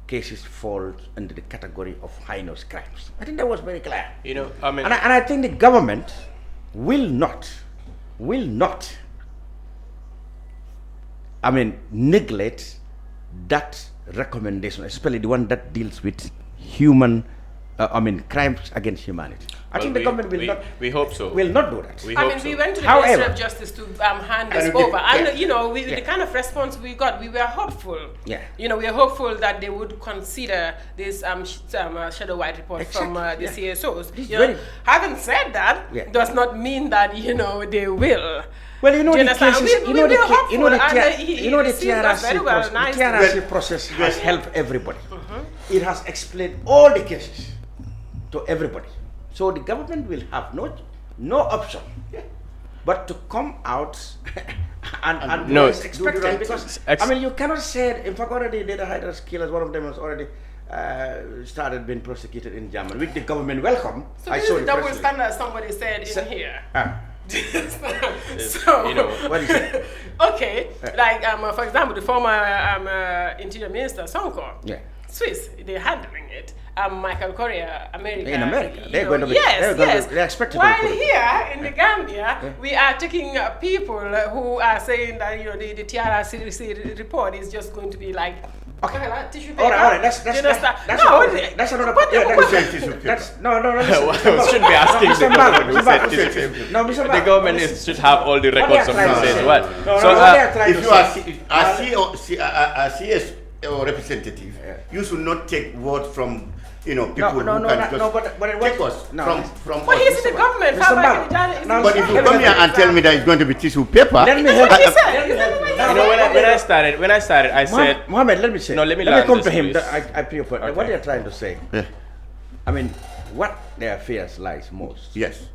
cases fall under the category of heinous crimes. I think that was very clear. You know, I mean, and I think the government will not, neglect that recommendation, especially the one that deals with human, crimes against humanity. I think the government will not. We hope so. Will not do that. We went to the Ministry of Justice to hand this over, and you know, the kind of response we got, we were hopeful. Yeah. You know, we were hopeful that they would consider this shadow white report from the CSOs. You know, having said that, does not mean that they will. Well, you know the cases, the TRRC process has helped everybody. It has explained all the cases to everybody. So the government will have no option but to come out and do what's expected. Because you cannot say, in fact, already data hiders killers, one of them has already started being prosecuted in Germany with the government welcome. So this is the double standard somebody said in here. So, what is it? Okay, like for example, the former Interior Minister Sonko, Swiss, they're handling it. Michael Correa, America. In America, they're going to be. They're expected While to be here in the Gambia, we are taking people who are saying that the TRRC report is just going to be like. Okay. Tissue paper. All right. That's another. We shouldn't be asking the government who said tissue paper. No, Mr. The government should have all the records of who says what. If you are a CS or representative, you should not take words from people who can take us from. But he's in the government. But if you come here and tell me that it's going to be tissue paper, let me help when I started, I said, Mohammed, let me say. No, let me come to him. I pay for what they're trying to say. Yeah. I mean, what their fears lies most. Yes.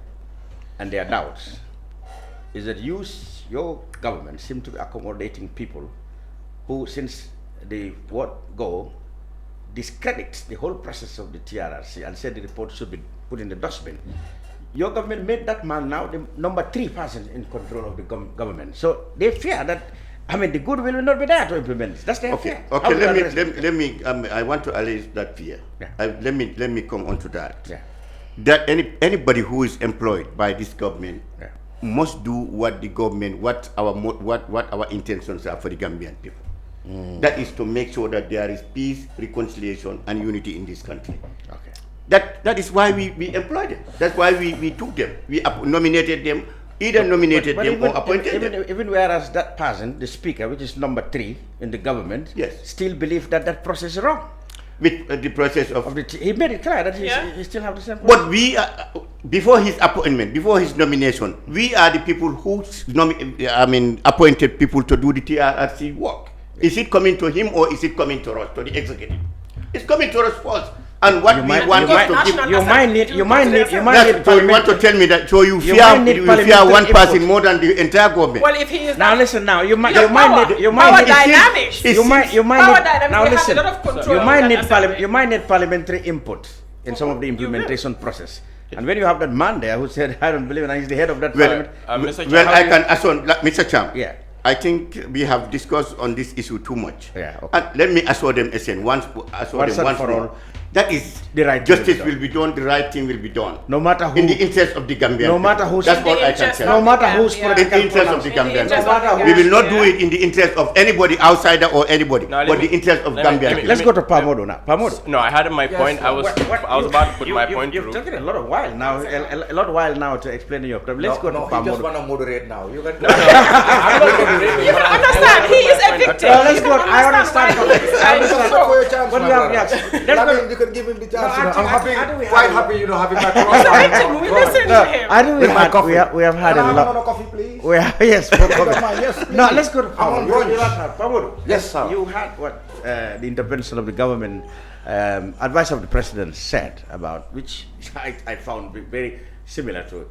And their doubts is that your government seem to be accommodating people who, since the word go, discredits the whole process of the TRRC and said the report should be put in the dustbin. Your government made that man now the number 3 person in control of the government. So they fear that, the goodwill will not be there to implement this. That's their fear. Okay, let me I want to allege that fear. Yeah. Let me come on to that. Yeah. That anybody who is employed by this government must do what the government, what our intentions are for the Gambian people. That is to make sure that there is peace, reconciliation, and unity in this country. Okay. That is why we employed them. That's why we took them. We nominated them, either nominated them or appointed them. Even whereas that person, the speaker, which is number 3 in the government, still believe that process is wrong. With the process of he made it clear that he still have the same. But we before his appointment, before his nomination, we are the people who appointed people to do the TRRC work. Is it coming to him or is it coming to us, to the executive? It's coming to us first. And what we want is to give. national You might need So you want to tell me that? So you fear one person more than the entire government? Well, if he is Now not, listen. Now you might power need dynamics. you might Power need dynamics, now we have listen. a lot of control You over might that need assembly. you might need parliamentary input in some of the implementation process. And when you have that man there who said, "I don't believe," and he's the head of that Well, parliament. Mr. well, I Chairman, can assure Mr. Cham. Yeah. I think we have discussed on this issue too much. Yeah, okay. And let me assure them again, once and for more. all. That is The right thing justice will be will be done, the right thing will be done. No matter who, In the interest of the Gambian. no matter people. who's, That's In all the I can interest say. of no matter who's Yeah. In political the interest of the In the Gambian. interest people. of the We will not Gambia. do it in the interest of anybody outsider or anybody, Now, let but me- the interest of let me- Gambian. let me- people. let's go to Pamodo now. Pamodo. no, I had my point. I was about to put my point You've through. taken a lot of while now, a lot of while now to explain your problem. Let's go to No, he just Pamodo. want to moderate now. You can. You can understand, he is a victim. Let's You go. can I understand. why he's I understand. so- For your chance, But my we have- brother. yes. Let's I go. mean, you can give him the chance. I I'm think happy, we quite have- happy, having my He's a victim. We listen to him. I think With my coffee. we have had a Can I have lot. another coffee, please? We have, yes, for coffee. Yes, No, please. let's go to I'm on brunch. Pamodo. Yes, sir. You had what the intervention of the government, advice of the president said about, which I found very similar to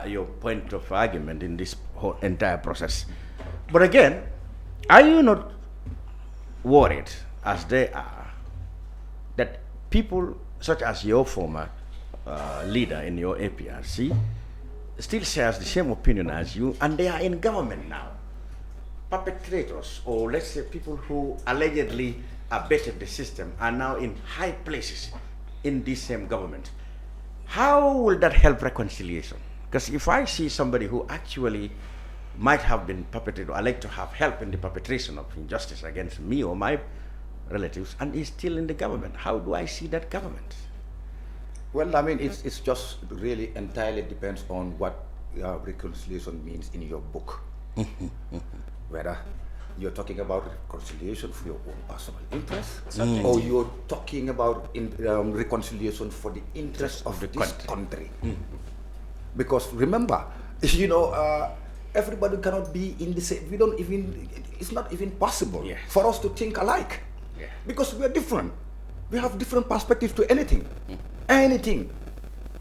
your point of argument in this whole entire process. But again, are you not worried, as they are, that people such as your former leader in your APRC still shares the same opinion as you, and they are in government now? Perpetrators, or let's say people who allegedly abetted the system, are now in high places in this same government. How will that help reconciliation? Because if I see somebody who actually might have been perpetrated, or like to have help in the perpetration of injustice against me or my relatives, and is still in the government, how do I see that government? Well, I mean, it's just really entirely depends on what reconciliation means in your book. Whether you're talking about reconciliation for your own personal interest, or you're talking about reconciliation for the interest of this country. Because remember, everybody cannot be in the same. It's not even possible for us to think alike. Because we are different. We have different perspectives to anything. Anything.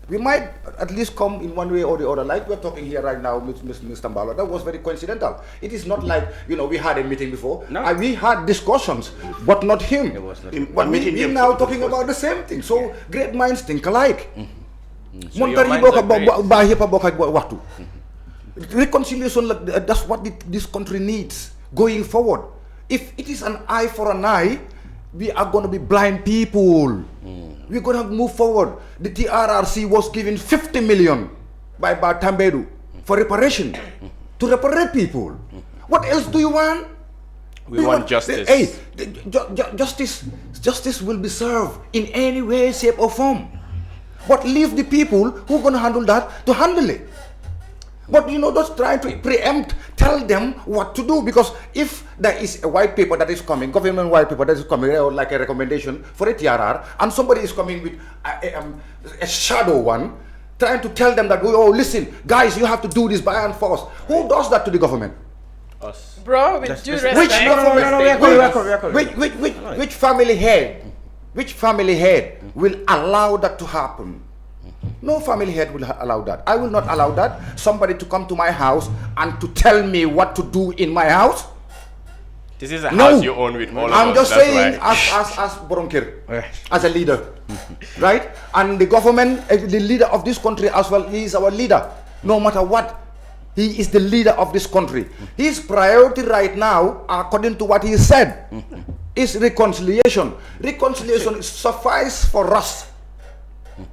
We might at least come in one way or the other. Like we're talking here right now with Mr. Mbalo. That was very coincidental. It is not like, we had a meeting before. No. We had discussions, but not him. It was not But we're now talking about the same thing. So great minds think alike. Montari waktu. Reconciliation, that's what this country needs going forward. If it is an eye for an eye, we are going to be blind people. We're going to move forward. The TRRC was given 50 million by Tambedu for reparation, to reparate people. What else do you want? We want justice. Hey, justice will be served in any way, shape or form. But leave the people who are going to handle that to handle it. But just trying to preempt, tell them what to do, because if there is a white paper that is coming, government white paper that is coming, or like a recommendation for a TRR, and somebody is coming with a shadow one, trying to tell them that, oh, listen, guys, you have to do this by and force. Who does that to the government? Us. Bro, with due respect. Which family head? Which family head will allow that to happen? No family head will allow that. I will not allow that. Somebody to come to my house and to tell me what to do in my house. This is a house you own with all of us. I'm just that's saying, why. as Kerr, as a leader, right? And the government, the leader of this country as well, he is our leader. No matter what, he is the leader of this country. His priority right now, according to what he said, is reconciliation. Reconciliation suffice for us.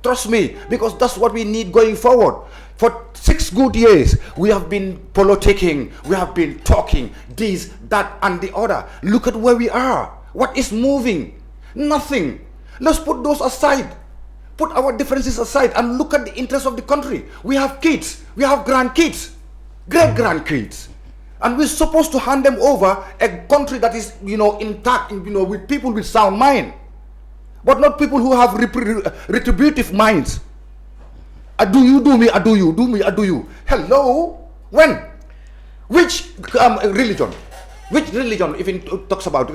Trust me, because that's what we need going forward. For 6 good years, we have been politicking, we have been talking, this, that, and the other. Look at where we are. What is moving? Nothing. Let's put those aside. Put our differences aside and look at the interests of the country. We have kids, we have grandkids, great-grandkids. And we're supposed to hand them over a country that is, intact, with people with sound mind. But not people who have retributive minds. I do you, do me, I do you, do me, I do you. Hello? When? Which religion? Which religion even talks about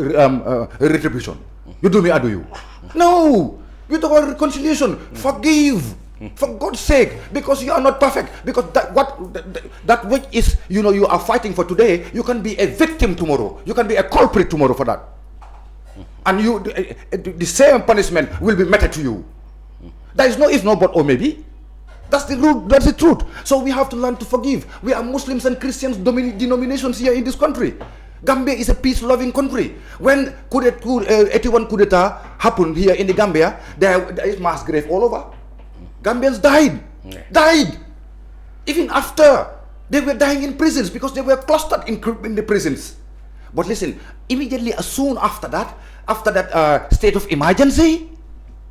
retribution? You do me, I do you. No. with our reconciliation. Forgive. For God's sake, because you are not perfect. Because that which is, you are fighting for today, you can be a victim tomorrow. You can be a culprit tomorrow for that. And the same punishment will be meted to you. There is no if, no, but, or maybe. That's the root, that's the truth. So we have to learn to forgive. We are Muslims and Christians denominations here in this country. Gambia is a peace-loving country. When 81 coup d'etat happened here in the Gambia, there is mass grave all over. Gambians died. Even after, they were dying in prisons because they were clustered in the prisons. But listen, immediately as soon after that state of emergency,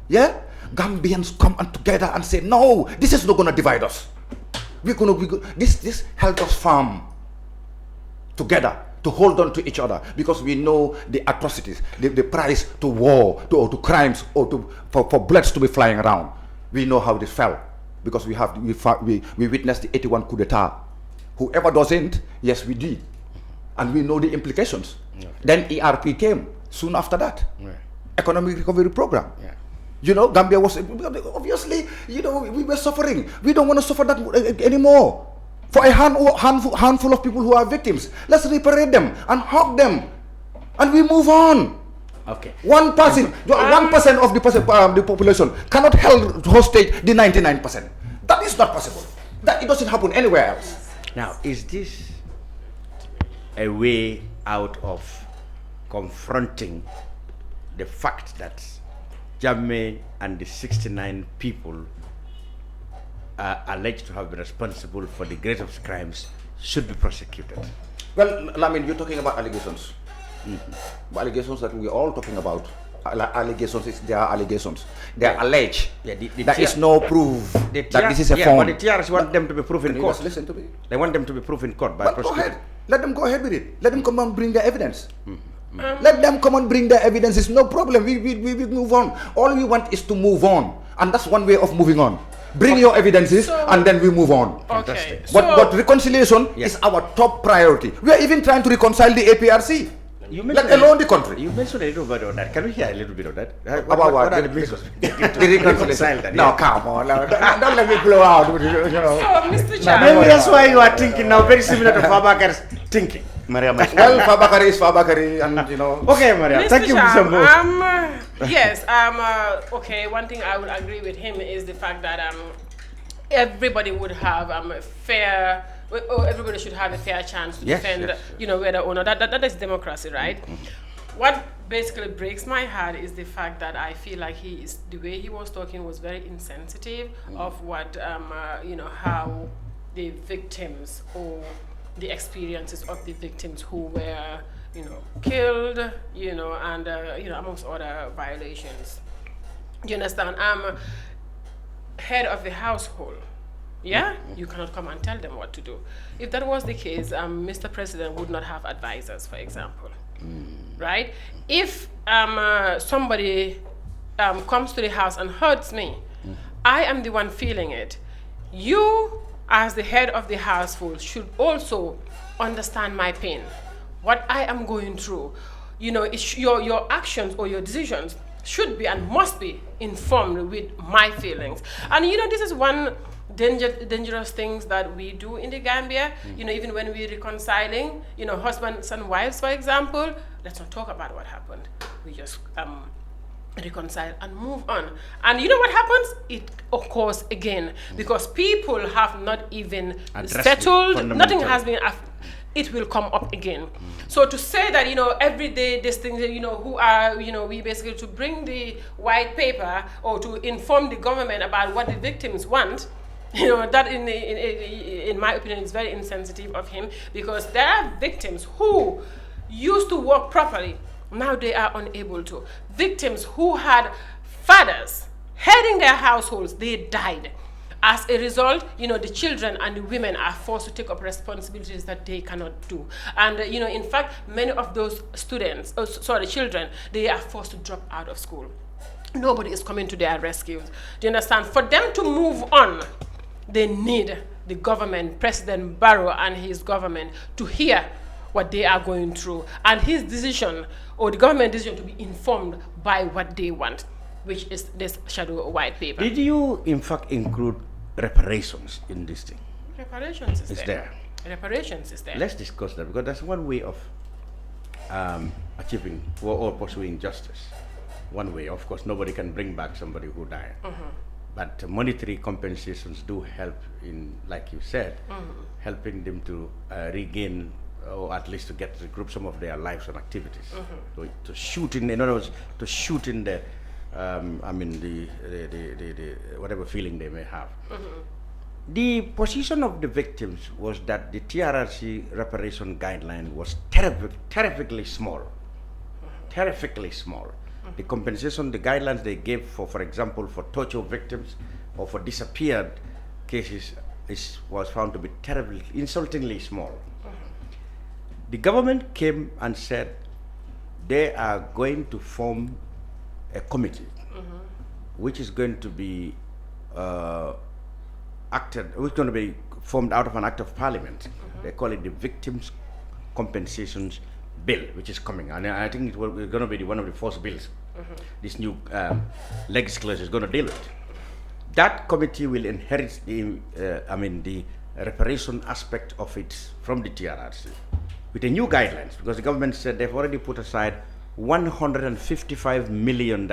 Gambians come together and say, no, this is not going to divide us. This held us firm together to hold on to each other, because we know the atrocities, the price to war, to crimes, or for bloods to be flying around. We know how this fell, because we witnessed the 81 coup d'etat. Whoever doesn't, yes, we did. And we know the implications. Yeah. Then ERP came soon after that. Yeah. Economic Recovery Program. Yeah. Gambia was, obviously, we were suffering. We don't want to suffer that anymore. For a handful of people who are victims, let's reparate them and hug them, and we move on. Okay. 1% of the population cannot hold hostage the 99%. That is not possible. That it doesn't happen anywhere else. Now, is this a way out of confronting the fact that Jammeh and the 69 people are alleged to have been responsible for the greatest crimes should be prosecuted? Well, I mean, you're talking about allegations. Allegations that we are all talking about. Allegations, they are allegations. They are alleged. Yeah, there is no proof that this is a form. But the TRRC want them to be proven in court. Listen to me. They want them to be proven in court by prosecution. Go ahead. Let them go ahead with it. Let them come and bring their evidence. Let them come and bring their evidence. It's no problem. We move on. All we want is to move on. And that's one way of moving on. Bring your evidences, and then we move on. Okay. But reconciliation is our top priority. We are even trying to reconcile the APRC. Let alone the country. You mentioned a little bit on that. Can we hear a little bit of that? About what? The reconciliation. No, come on. Don't let me blow out. So, Mr. Chairman. Maybe that's why you are thinking now very similar to Fabakar's thinking. Well, Fabakari is Fabakari, and Okay, Maria. Mr. Thank you so much. Yes. Okay. One thing I would agree with him is the fact that everybody would have everybody should have a fair chance to defend, whether or not that is democracy, right? What basically breaks my heart is the fact that I feel like the way he was talking was very insensitive of what how the victims or the experiences of the victims who were killed, and amongst other violations. Do you understand? I'm head of the household. Yeah, you cannot come and tell them what to do. If that was the case, Mr. President would not have advisors, for example, right? If somebody comes to the house and hurts me, I am the one feeling it. You, as the head of the household, should also understand my pain, what I am going through. Your actions or your decisions should be and must be informed with my feelings. And this is one dangerous things that we do in the Gambia. Even when we're reconciling, husbands and wives, for example, let's not talk about what happened. We just reconcile and move on. And you know what happens? It occurs again because people have not even settled. Nothing has been. It will come up again. So to say that every day this thing, who are we basically to bring the white paper or to inform the government about what the victims want. That in my opinion is very insensitive of him, because there are victims who used to work properly, now they are unable to. Victims who had fathers heading their households, they died. As a result, the children and the women are forced to take up responsibilities that they cannot do. And in fact, many of those children, they are forced to drop out of school. Nobody is coming to their rescue. Do you understand? For them to move on, they need the government, President Barrow and his government, to hear what they are going through, and his decision or the government decision to be informed by what they want. which is this shadow white paper. Did you, in fact, include reparations in this thing? Reparations is It's there. Reparations is there. Let's discuss that, because that's one way of achieving or pursuing justice. One way, of course, nobody can bring back somebody who died. But monetary compensations do help in, like you said, helping them to regain, or at least to get to group some of their lives and activities. To shoot in other words, to shoot in the, I mean, the whatever feeling they may have. The position of the victims was that the TRRC reparation guideline was terrifically small. Terrifically small. The compensation, the guidelines they gave for example, for torture victims or for disappeared cases was found to be terribly, insultingly small. The government came and said they are going to form a committee which is going to be which is going to be formed out of an act of parliament. They call it the Victims Compensations Bill, which is coming, and I think it's going to be one of the first bills this new legislature is going to deal with. That committee will inherit the, the reparation aspect of it from the TRRC with the new guidelines, because the government said they've already put aside $155 million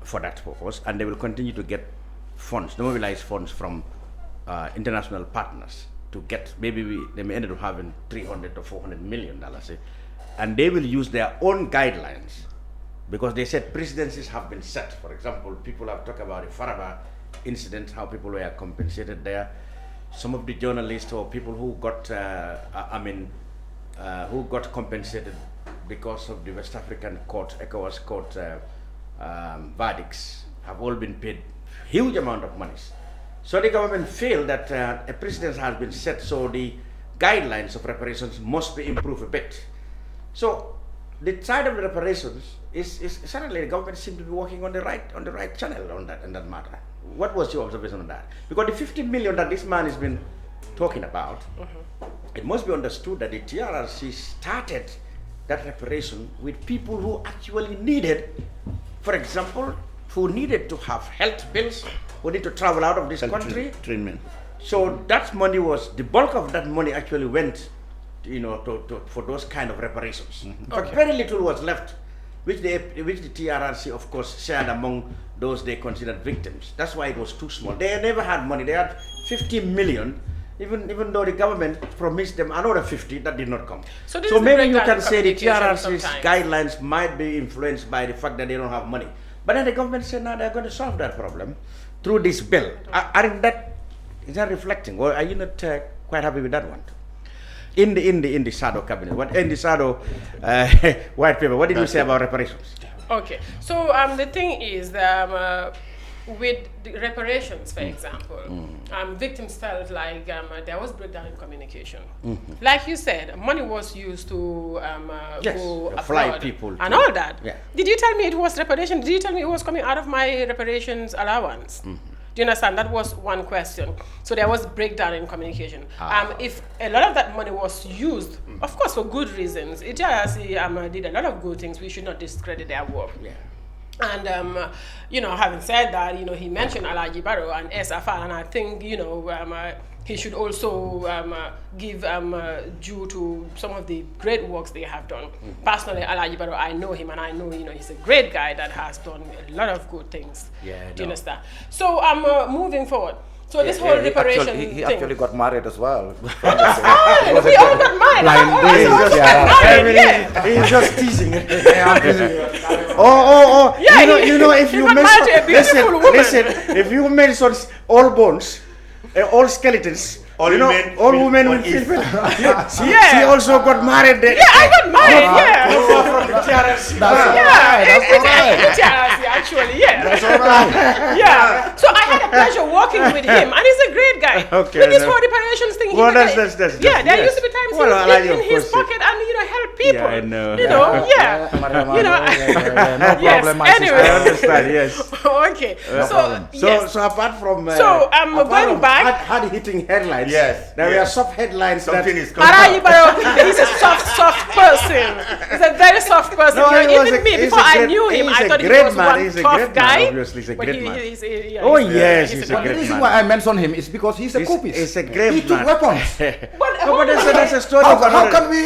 for that purpose, and they will continue to get funds, mobilize funds from international partners to get, maybe they may end up having $300 to $400 million, and they will use their own guidelines, because they said precedences have been set. For example, people have talked about the Faraba incident, how people were compensated there. Some of the journalists or people who got, who got compensated because of the West African court, ECOWAS court verdicts, have all been paid huge amount of monies. So the government feel that a precedent has been set, so the guidelines of reparations must be improved a bit. So the side of the reparations is certainly the government seems to be working on the right channel on that matter. What was your observation on that? Because the 50 million that this man has been talking about, it must be understood that the TRRC started that reparation with people who actually needed, for example, who needed to have health bills, who need to travel out of this country. Treatment. So that money was, the bulk of that money actually went, for those kind of reparations. But very little was left, which the TRRC, of course, shared among those they considered victims. That's why it was too small. They never had money. They had 50 million, even though the government promised them another 50, that did not come. So maybe you can say the TRRC's guidelines might be influenced by the fact that they don't have money. But then the government said, now they're going to solve that problem through this bill. Is that reflecting, or are you not quite happy with that one? In the shadow cabinet, in the shadow white paper, what did you say about reparations? Okay, so the thing is, with the reparations, for example, victims felt like there was breakdown in communication. Like you said, money was used to go fly abroad people and all that. Yeah. Did you tell me it was reparation? Did you tell me it was coming out of my reparations allowance? Do you understand? That was one question. So there was breakdown in communication. If a lot of that money was used, of course, for good reasons, TRRC did a lot of good things. We should not discredit their work. Yeah. And, having said that, he mentioned Alaji Barrow and SFR, and I think, he should also give due to some of the great works they have done. Personally, Alaji Barrow, I know him, and I know, he's a great guy that has done a lot of good things. Yeah, do you understand? So, moving forward. So this whole reparation thing. He actually got married as well. We all got married. He's just teasing. Yeah, if you mention all bones, all skeletons, all women will feel better. She also got married. Yeah, I got married. From the TRRC. That's all right. TRRC, actually, yeah. That's all right. Yeah. So I had a pleasure working with him, and he's a great guy. Okay, with this no. whole reparations thing, Well, that's yes. there used to be times Well, I like in of his course pocket and help people. Yeah, I know. You know, yeah. No Yes, problem, my sister. anyway. I understand. Yes. Okay. So apart from going back, hard hitting headlines. Yes, There yes. were soft headlines. Something is coming. Arayi Barrow, he's a soft person. He's a very soft person. No, he was Even me, he's before a I great- knew him, he's I a thought he great was man, one he's a tough great man, guy. obviously, he's a but great man. Oh, yes, he's he's a a But the great reason man. why I mention him is because he's a He's- coopist. he's a great He took man. weapons. But that's a story of How another- can we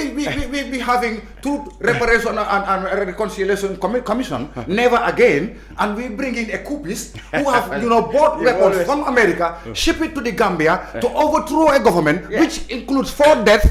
be having truth, reparation and reconciliation commission never again, and we bring in a coupist who have bought weapons from America, ship it to the Gambia to overthrow a government which includes 4 deaths,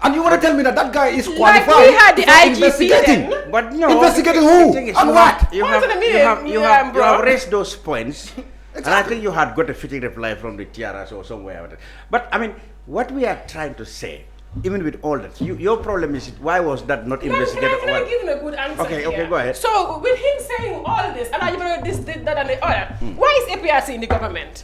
and you want to tell me that guy is qualified we had the for IGP investigating? then. But no, Investigating the who thing is and you what? have- You Hold have, on a you minute, have, you yeah, have, you bro. have raised those points, and I think you had got a fitting reply from the TRRC or somewhere. But I mean, what we are trying to say, even with all that, your problem is why was that not investigated? Can I give him a good answer? Okay, here? go ahead. So with him saying all this, and I this, that, and the other, why is APRC in the government?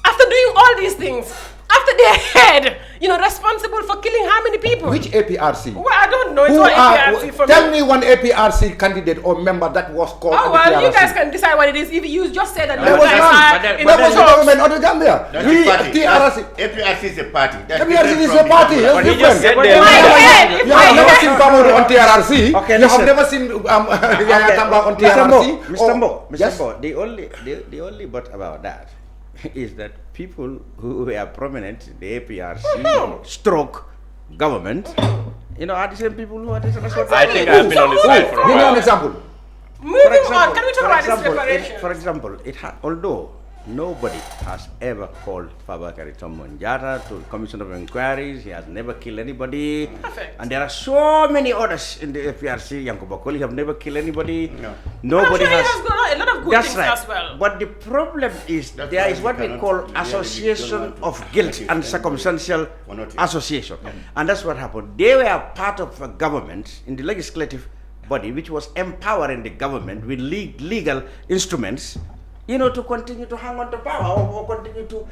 After doing all these things, after their head, responsible for killing how many people? Which APRC? Well, I don't know. It's not APRC for Tell me. me one APRC candidate or member that was called Oh, well, you APRC. guys can decide what it is. If you just say that There you was guys none. are in That the was the talks. government of the Gambia. That's We, a party. TRRC. APRC is a party. That's APRC different is from a the party. government. That's But he just different. said that. My head, if You my have never head. seen Kamoru on TRRC. Okay, You have listen. never seen Yaya Tamba on TRRC. Mr. Mbo, Yes. the only but about that is that people who were prominent in the APRC stroke government, are the same people who are responsible. I think I've been on this side for a Give me an while. example. Moving on, can we talk about this reparation? For example, although nobody has ever called Fabakary Tombong-Jatta to Commission of Inquiries, he has never killed anybody. Perfect. And there are so many others in the APRC. Yankuba Koli have never killed anybody. No. Nobody I'm sure has. he has got a lot of good That's things right. as well. But the problem is That's there why is we what we cannot call really association don't want of to guilt make and it circumstantial One or two. association. And that's what happened. They were part of a government in the legislative body which was empowering the government with legal instruments, to continue to hang on to power or continue to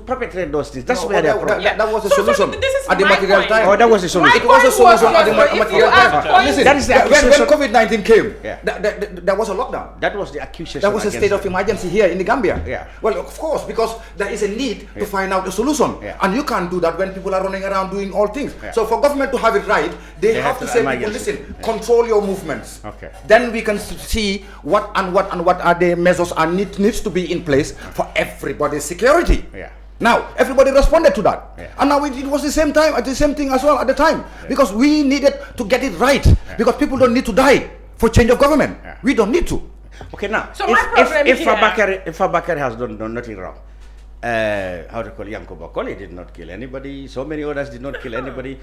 perpetrate those things. That's where they're from. That was a So solution this is at the my material point. time. Oh, that was the solution. My It was a point solution was at the just if material you have time. points- Listen, That is the when accusation. COVID-19 came, Yeah. there was a lockdown. That was the accusation. There was a against state of them. emergency here in the Gambia. Yeah. Well, of course, because there is a need to find out a solution. Yeah. And you can't do that when people are running around doing all things. Yeah. So for government to have it right, they They have have to to say, people, emergency. listen, control your movements. Okay. Then we can see what are the measures and needs to be in place for everybody's security. Yeah. Now, everybody responded to that. Yeah. And now it was the same thing as well at the time. Because we needed to get it right. Because people don't need to die for change of government. Yeah. We don't need to. Okay, now, So my problem if here- Fabakary has done nothing wrong, how to call Yankuba Koli did not kill anybody, so many others did not kill anybody.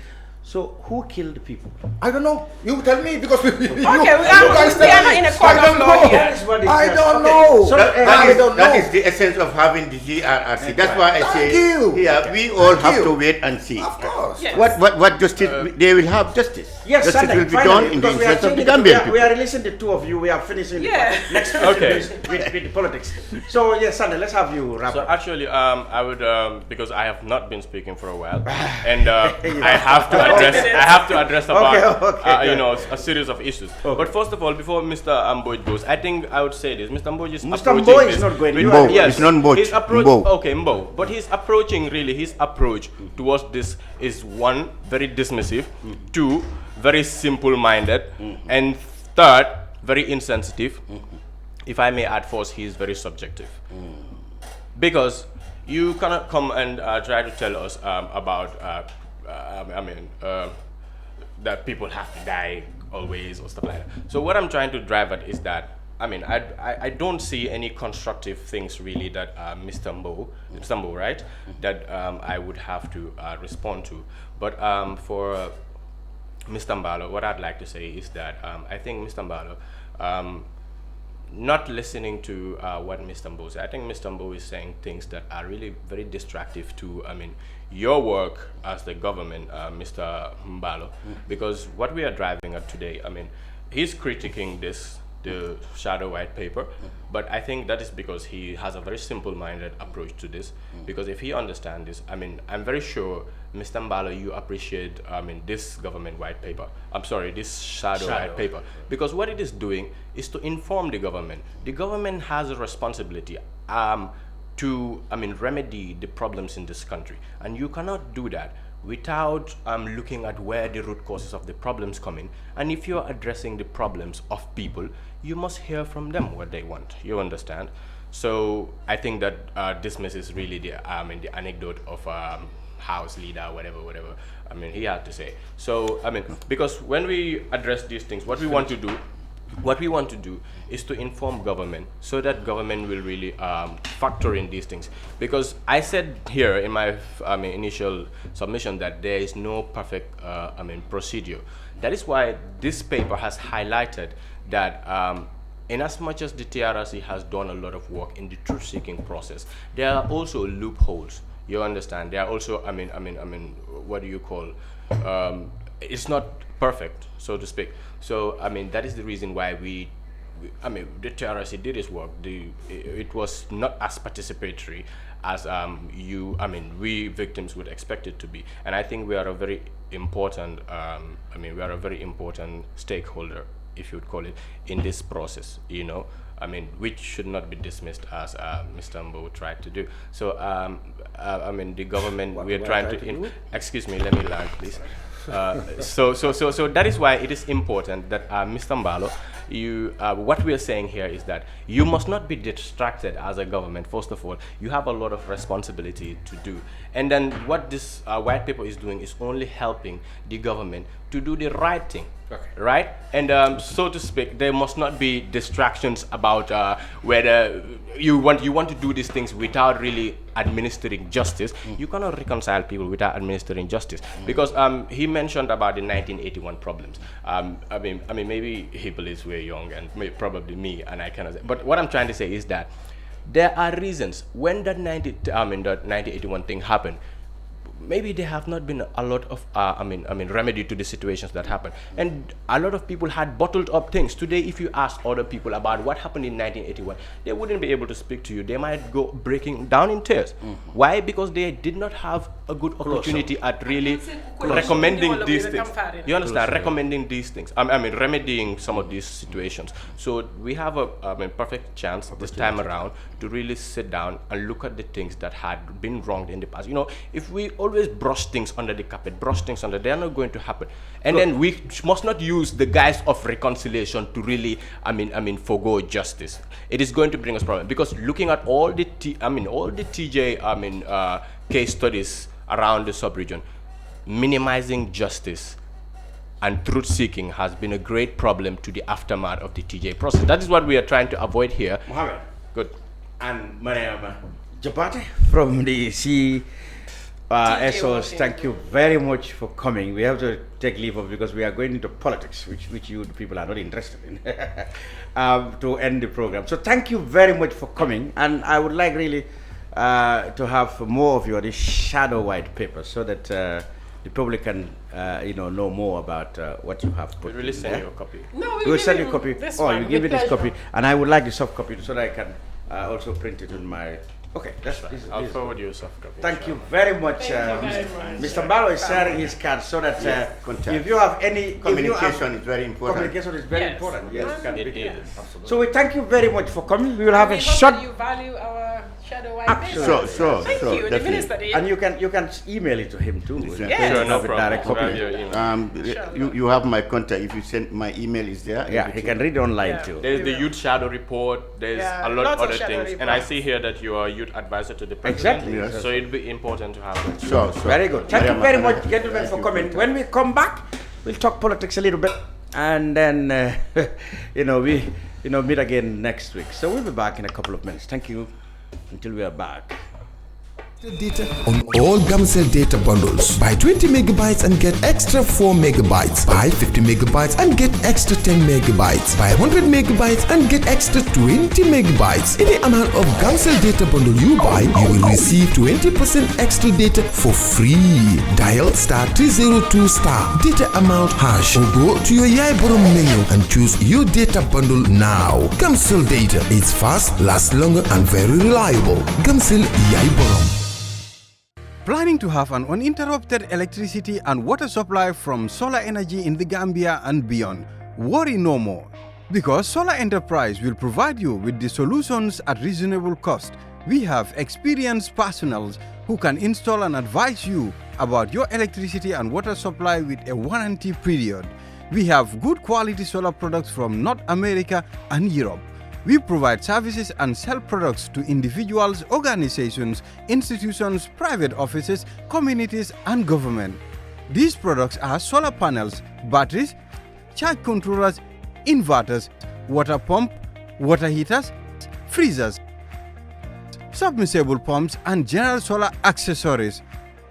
So who killed people? I don't know. You tell me because we we are not in a court of law here. That is what it I is. don't Okay. know. So, I don't That know. is the essence of having the TRRC. That's why I Thank say you. here we all Thank have you. to wait and see. Of course. Yes. What justice they will have justice. Yes, justice Sunday, will be finally, done in the because we are interest of the changing Gambian we people. are releasing the two of you. We are finishing Yeah. the next Okay. with the politics. So yes, Sunday, let's have you wrap So up. actually, I would because I have not been speaking for a while, and I have to address about okay, a series of issues. But first of all, before Mr. Mboj goes, I think I would say this: Mr. Mboj is Mr. approaching Mboj this is not going. with- You are- Mbo. Yes, It's not Mboj. his approach. Mbo. Okay, Mbo, but his approach towards this is one, very dismissive, two, very simple-minded, and third, very insensitive. If I may add, fourth, he is very subjective. Because you cannot come and try to tell us about, that people have to die always or stuff like that. So what I'm trying to drive at is that, I don't see any constructive things really that Mr. Mbo, right, that I would have to respond to. But for Mr. Mbalo, what I'd like to say is that I think Mr. Mbalo, not listening to what Mr. Mbo said. I think Mr. Mbo is saying things that are really very distractive to, your work as the government, Mr. Mbalo, because what we are driving at today, he's critiquing this the shadow white paper, but I think that is because he has a very simple-minded approach to this. Because if he understands this, I mean, I'm very sure, Mr. Mbalo, you appreciate, I mean, this government white paper. I'm sorry, this shadow white paper, because what it is doing is to inform the government. The government has a responsibility to, I mean, remedy the problems in this country, and you cannot do that without looking at where the root causes of the problems come in. And if you're addressing the problems of people, you must hear from them what they want. You understand? So I think that this is really the the anecdote of house leader, whatever. I mean, he had to say. So I mean, because when we address these things, what we want to do is to inform government, so that government will really factor in these things. Because I said here in my initial submission that there is no perfect procedure. That is why this paper has highlighted that in as much as the TRRC has done a lot of work in the truth-seeking process, there are also loopholes. You understand? There are also, what do you call? It's not perfect, so to speak. So I mean, that is the reason why the TRRC did its work. It was not as participatory as we victims would expect it to be. And I think we are a very important, we are a very important stakeholder, if you would call it, in this process. You know, I mean, which should not be dismissed as Mr. Mbo tried to do. So the government, we are trying to. Excuse me, let me learn, please. So that is why it is important that Mr. Mbalo, what we are saying here is that you must not be distracted as a government. First of all, you have a lot of responsibility to do, and then what this white paper is doing is only helping the government to do the right thing. Okay. Right? And so to speak, there must not be distractions about whether you want to do these things without really administering justice. You cannot reconcile people without administering justice. Because he mentioned about the 1981 problems. Maybe he believes we're young, and probably me, and I cannot say. But what I'm trying to say is that there are reasons when that 1981 thing happened. Maybe there have not been a lot of remedy to the situations that happened, and a lot of people had bottled up things. Today, if you ask other people about what happened in 1981, they wouldn't be able to speak to you. They might go breaking down in tears. Why? Because they did not have a good opportunity at really recommending these things. You understand? Recommending these things. Remedying some of these situations. So we have a perfect chance this time around to really sit down and look at the things that had been wronged in the past. You know, if we always brush things under the carpet, they are not going to happen. And then we must not use the guise of reconciliation to really, forgo justice. It is going to bring us problems, because looking at all the TJ case studies around the sub-region, minimizing justice and truth-seeking has been a great problem to the aftermath of the TJ process. That is what we are trying to avoid here. Mohammed. Good. And Mariam Jabate from the SOs, thank you very much for coming. We have to take leave of, because we are going into politics, which you people are not interested in, to end the program. So thank you very much for coming, and I would like really to have more of your shadow white paper, so that the public can know more about what you have put. We'll really send you a copy. No, we'll send you a copy. You give me this pleasure. copy, and I would like the soft copy so that I can also print it in my. Okay, that's right. I'll forward you a soft copy. Thank you very much. Mr. Mbalo is sharing his card, so that if you have any communication is very important. Communication is very important. Yes, it is. So we thank you very much for coming. We will have a short. short. You value our shadow white Absolutely. Sure. Thank you, the minister. And you can email it to him too. Yes. Sure, no problem. Direct copy. You have my contact. If you send, my email is there. Yeah, he can read online too. There's the youth shadow report. There's a lot of other things, and I see here that you are youth advisor to the president. Exactly. So it'd be important to have that. Sure. Very good. Thank you very much, gentlemen, for coming. When we come back, we'll talk politics a little bit, and then we meet again next week. So we'll be back in a couple of minutes. Thank you. Until we are back. Data on all Gamcell data bundles. Buy 20 megabytes and get extra 4 megabytes. Buy 50 megabytes and get extra 10 megabytes. Buy 100 megabytes and get extra 20 megabytes. Any amount of Gamcell data bundle you buy, you will receive 20% extra data for free. Dial *302 data amount hash or go to your Yaiborom menu and choose your data bundle now. Gamcell data is fast, lasts longer and very reliable. Gamcell Yaiborom. Planning to have an uninterrupted electricity and water supply from solar energy in the Gambia and beyond? Worry no more, because Solar Enterprise will provide you with the solutions at reasonable cost. We have experienced personnel who can install and advise you about your electricity and water supply with a warranty period. We have good quality solar products from North America and Europe. We provide services and sell products to individuals, organizations, institutions, private offices, communities, and government. These products are solar panels, batteries, charge controllers, inverters, water pump, water heaters, freezers, submersible pumps, and general solar accessories.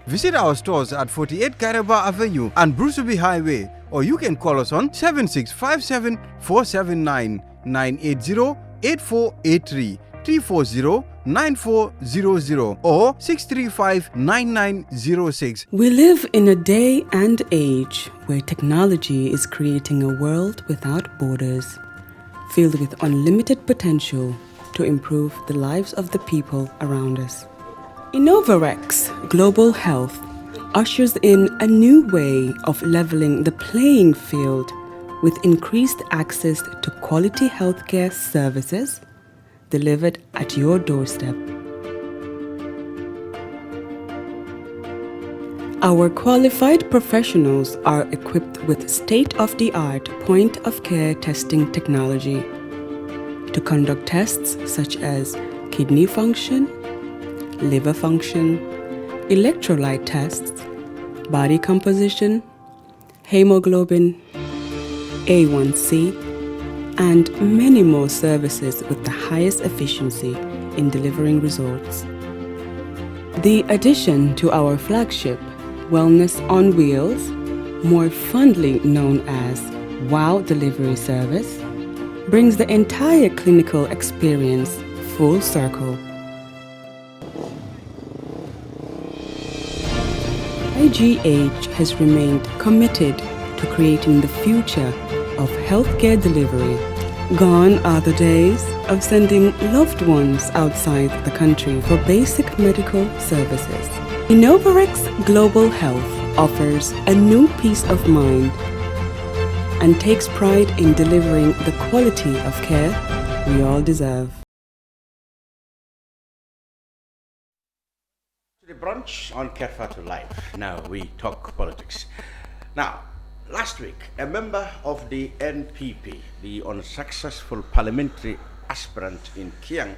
Visit our stores at 48 Karaba Avenue and Brusubi Highway, or you can call us on 7657 479 980-8483, 340-9400 or 635-9906. We live in a day and age where technology is creating a world without borders, filled with unlimited potential to improve the lives of the people around us. Innovarex Global Health ushers in a new way of leveling the playing field with increased access to quality healthcare services delivered at your doorstep. Our qualified professionals are equipped with state-of-the-art point-of-care testing technology to conduct tests such as kidney function, liver function, electrolyte tests, body composition, hemoglobin, A1C, and many more services with the highest efficiency in delivering results. The addition to our flagship, Wellness on Wheels, more fondly known as WOW Delivery Service, brings the entire clinical experience full circle. IGH has remained committed to creating the future of healthcare delivery. Gone are the days of sending loved ones outside the country for basic medical services. Innovarex Global Health offers a new peace of mind and takes pride in delivering the quality of care we all deserve. The brunch on Fatou Live. Now we talk politics. Now, last week, a member of the NPP, the unsuccessful parliamentary aspirant in Kiang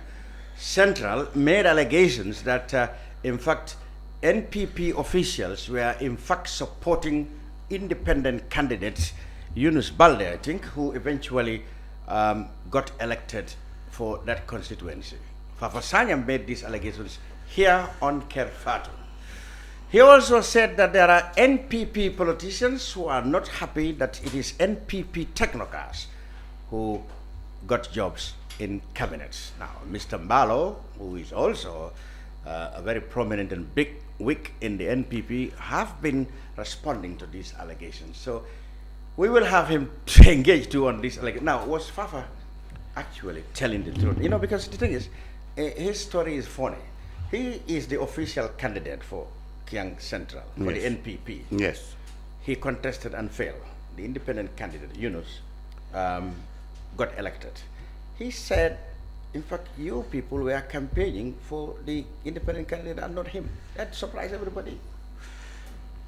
Central, made allegations that, in fact, NPP officials were in fact supporting independent candidate Yunus Balde, I think, who eventually got elected for that constituency. Fafa Sanyang made these allegations here on Fatou. He also said that there are NPP politicians who are not happy that it is NPP technocrats who got jobs in cabinets. Now, Mr. Mbalo, who is also a very prominent and big wig in the NPP, have been responding to these allegations. So we will have him engage too on this allegation. Now, was Fafa actually telling the truth? You know, because the thing is, his story is funny. He is the official candidate for Kiang Central, for the NPP. Yes. He contested and failed. The independent candidate, Yunus, got elected. He said, in fact, you people were campaigning for the independent candidate and not him. That surprised everybody.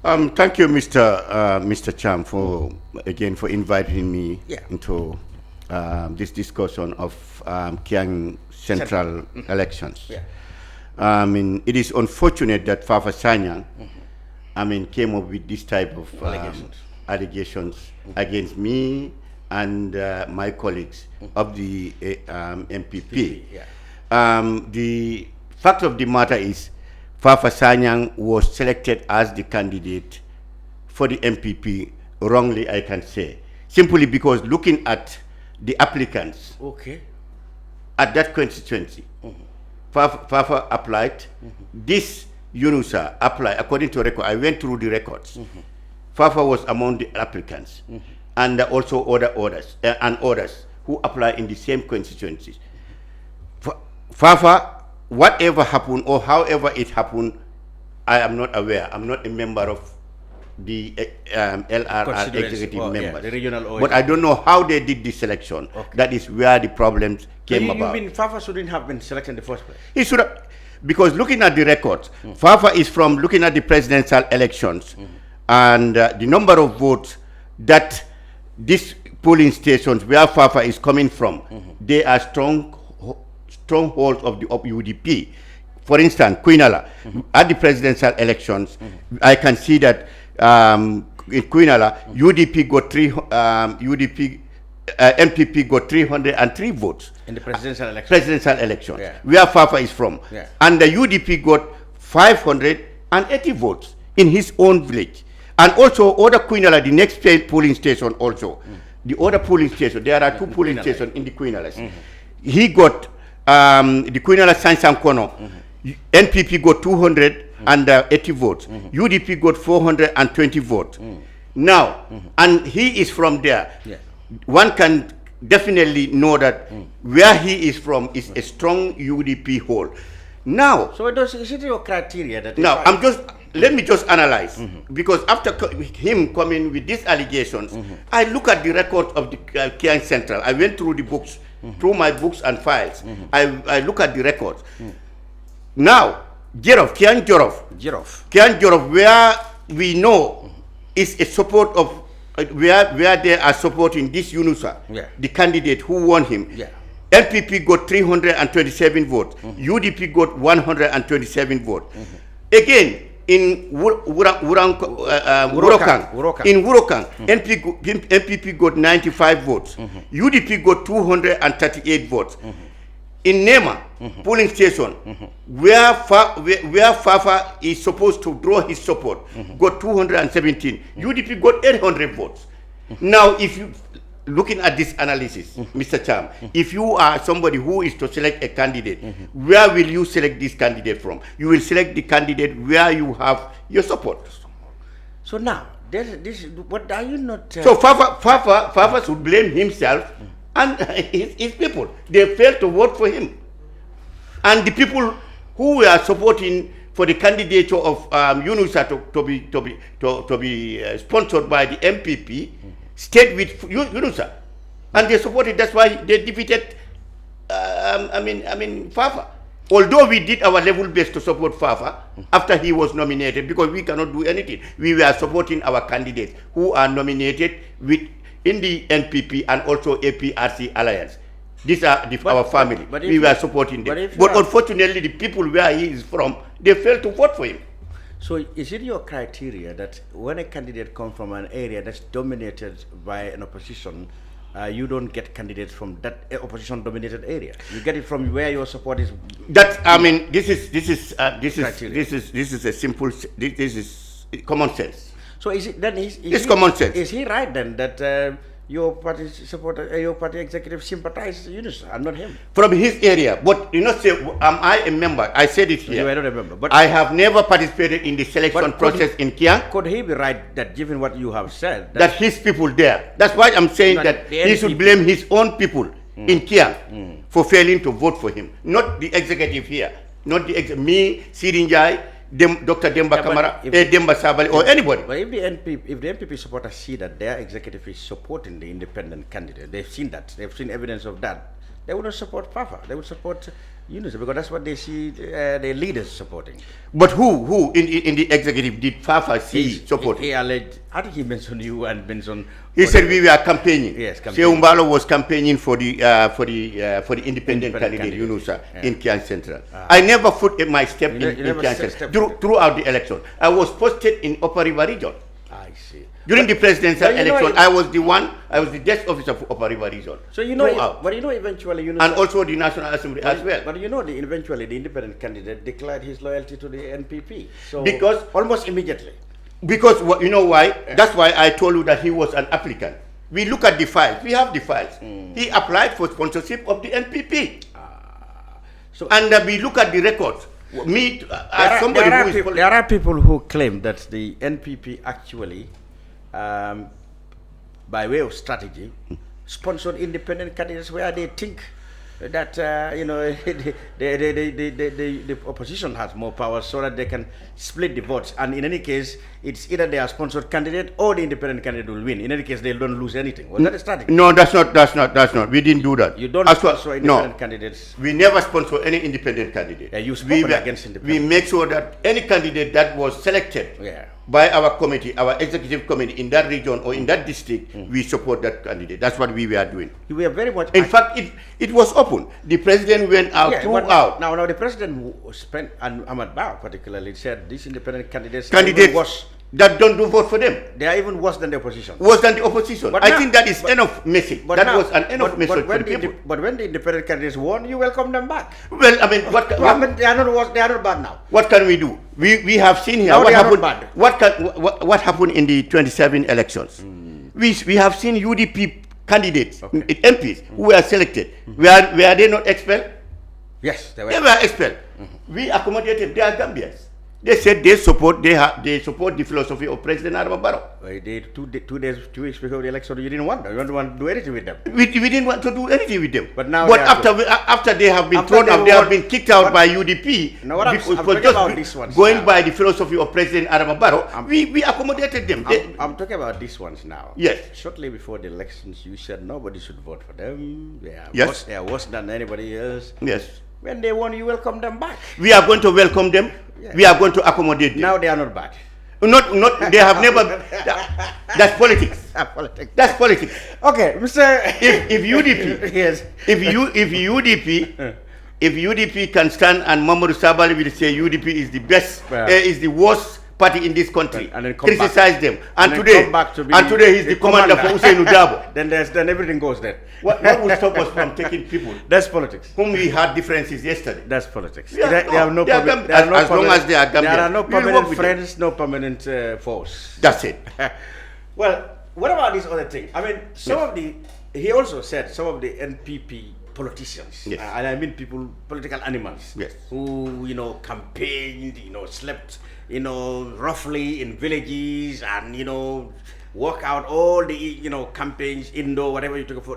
Thank you, Mr. Cham, for inviting me into this discussion of Kiang Central elections. Yeah. It is unfortunate that Fafa Sanyang, came up with this type of allegations against me and my colleagues of the MPP. Yeah. The fact of the matter is, Fafa Sanyang was selected as the candidate for the MPP wrongly, I can say. Simply because looking at the applicants at that constituency, Fafa applied, this Yunusa applied, according to record, I went through the records. Fafa was among the applicants, and also others who apply in the same constituencies. Fafa, whatever happened or however it happened, I am not aware. I'm not a member of the LRR executive members. The regional but I don't know how they did the selection. That is where the problems came about. You mean Fafa shouldn't have been selected in the first place? He should have, because looking at the records, Fafa is from looking at the presidential elections and the number of votes that these polling stations where Fafa is coming from, they are strongholds of the UDP. For instance, Quinala, at the presidential elections, I can see that in Quinala, UDP got MPP got 303 votes in the presidential election. Where Fafa is from, and the UDP got 580 votes in his own village, and also other Quinala, the next polling station also, the other polling station. There are two polling stations in the Quinalas. He got the Quinala Sansankono. NPP got 280 votes. UDP got 420 votes. Now, and he is from there. One can definitely know that where he is from is a strong UDP hold. Now, so is it your criteria that? Now, let me just analyze, because after him coming with these allegations, I look at the record of the Kiang Central. I went through the books, through my books and files. I look at the records. Now, Kiang Jorof, where we know is a support of where they are supporting this Yunusa, the candidate who won him. NPP got 327 votes. UDP got 127 votes. Again, in Wurokang, NPP got 95 votes. UDP got 238 votes. In Nema polling station, where Fafa is supposed to draw his support, got 217. UDP got 800 votes. Now, if you looking at this analysis, Mr. Cham, if you are somebody who is to select a candidate, where will you select this candidate from? You will select the candidate where you have your support. So now, what are you not? So Fafa should blame himself and his people. They failed to vote for him, and the people who were supporting for the candidature of Yunusa to be sponsored by the MPP stayed with Yunusa, and they supported. That's why they defeated. Fafa. Although we did our level best to support Fafa after he was nominated, because we cannot do anything. We were supporting our candidates who are nominated in the NPP and also APRC alliance. These are our family. We were supporting them. But unfortunately, the people where he is from, they failed to vote for him. So is it your criteria that when a candidate comes from an area that's dominated by an opposition, you don't get candidates from that opposition-dominated area? You get it from where your support is. That this is a simple. This is common sense. So is it then? It's common sense. Is he right then that your party supporter, your party executive sympathizes Yunus and not him? From his area, but you know, say, am I a member? I said it here. You are not a member, but I have never participated in the selection process in Kiang. Could he be right that, given what you have said, that his people there? That's why I'm saying that he should blame his own people in Kiang for failing to vote for him, not the executive here, not the me, Sirinjai, Dr. Demba Kamara, Demba Sabali, or anybody. But if the NPP supporters see that their executive is supporting the independent candidate, they've seen that, they've seen evidence of that, they wouldn't support Fafa. They would support Yunus, because that's what they see their leaders supporting. But who in the executive did Fafa see support? He alleged, I think he mentioned you and mentioned. He said we were campaigning. Yes, campaigning. Seumbalo was campaigning for the independent candidate Yunusa in Kiang Central. I never put my step in Kiang Central throughout the election. I was posted in Upper River region. I see. During the presidential election, I was the desk officer for Upper River Region. So you know, but you know, eventually, you know, and also the National Assembly as well. But you know, eventually, the independent candidate declared his loyalty to the NPP. So because almost immediately. Because you know why? That's why I told you that he was an applicant. We look at the files. We have the files. He applied for sponsorship of the NPP. And we look at the records. There are people who claim that the NPP actually, by way of strategy, sponsored independent candidates where they think that you know the opposition has more power, so that they can split the votes. And in any case, it's either their sponsored candidate or the independent candidate will win. In any case, they don't lose anything. Was that a strategy? No, that's not. We didn't do that. You don't sponsor independent candidates. We never sponsor any independent candidate. You spoke against independent. We make sure that any candidate that was selected by our committee, our executive committee in that region or in that district, we support that candidate. That's what we were doing. We are very much. In fact, it was open. The president went out, throughout. Now the president spent, and Ahmad Ba particularly said, these independent candidates that don't do vote for them. They are even worse than the opposition. Worse than the opposition. I think that is enough message. That was an enough message for the people. But when the independent candidates won, you welcome them back. Well, I mean, they are not bad now. What can we do? We have seen here what happened in the 27 elections. We have seen UDP candidates, MPs who were selected. Were they not expelled? Yes, they were. They were expelled. We accommodated their Gambians. They said they support the philosophy of President Adama Barrow. They 2 weeks before the election, you didn't want them. You didn't want to do anything with them. We didn't want to do anything with them. But now, after they have been thrown out, they have been kicked out by UDP. Now, I'm talking about these ones. Going by the philosophy of President Adama Barrow, we accommodated them. I'm talking about these ones now. Yes. Shortly before the elections, you said nobody should vote for them. They are worse than anybody else. Yes. When they won, you welcome them back. We are going to welcome them. Yeah. We are going to accommodate them. Now they are not bad. Not. They have never. That's politics. That's politics. Okay, Mr. If UDP, yes. If UDP can stand and Mamadou Sabali will say UDP is the best, is the worst party in this country, and then criticize them, and today he's the commander for Usainu Dabo. Then everything goes there. What will stop us from taking people? That's politics. Whom we had differences yesterday. That's politics. As long as they are Gambian. There are no permanent friends, no permanent foes. That's it. Well, what about this other thing? I mean, he also said some of the NPP politicians, and I mean political animals, who campaigned, slept, roughly in villages, and work out all the campaigns, indoor, whatever you took for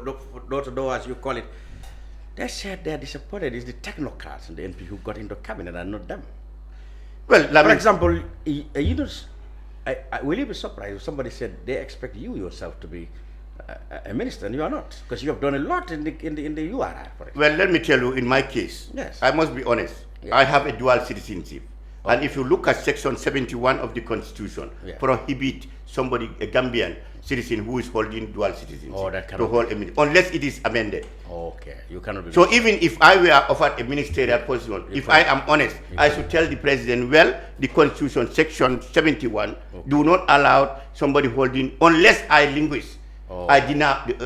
door to door, as you call it. They said they're disappointed. It's the technocrats in the NP who got into cabinet and not them. Well, for example, will you be surprised if somebody said they expect you yourself to be a minister and you are not, because you have done a lot in the URI, for example. Well, let me tell you, in my case, I must be honest. I have a dual citizenship. And if you look at section 71 of the Constitution, prohibit somebody, a Gambian citizen who is holding dual citizenship, to hold unless it is amended. Okay, you cannot be. So even if I were offered a ministerial position, if I am honest, I should tell the president, well, the Constitution, section 71, do not allow somebody holding, unless I linguist. I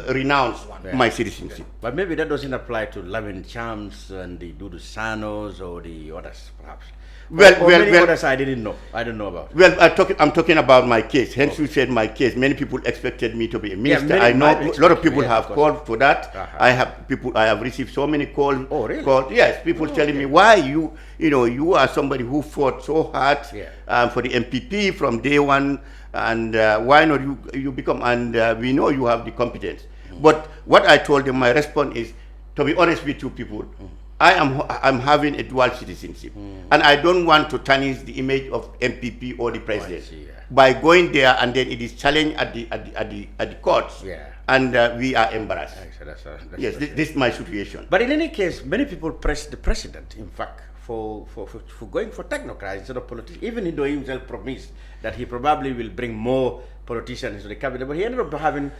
renounce my citizenship. But maybe that doesn't apply to Lamin Chams and the Dudu Sanos or the others, perhaps. Others I didn't know. I don't know about. Well, I'm talking about my case. Hence, you said my case. Many people expected me to be a minister. I know a lot of people have called for that. I have received so many calls. Oh, really? Yes, people telling me why you are somebody who fought so hard for the MPP from day one, and why not you become? And we know you have the competence. But what I told them, my response is, to be honest with you people, I'm having a dual citizenship, and I don't want to tarnish the image of MPP or the president by going there, and then it is challenged at the courts, and we are embarrassed. Yes, this is my situation. But in any case, many people press the president, in fact, for going for technocrats instead of politicians, even though he himself promised that he probably will bring more politicians into the cabinet, but he ended up having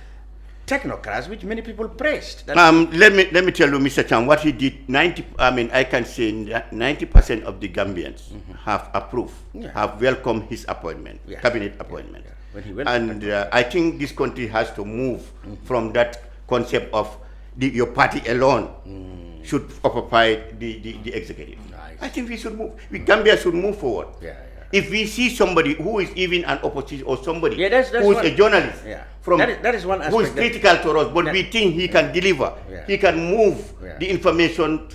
technocrats, which many people praised. Let me tell you, Mr. Chan, what he did. I can say 90% of the Gambians have approved, have welcomed his appointment, cabinet appointment. When he went And I think this country has to move from that concept of your party alone should occupy the executive. Nice. I think we should move. Gambia should move forward. If we see somebody who is even an opposition or somebody that's who is one. a journalist from that is one who is aspect critical to us, but we think he can deliver, he can move the information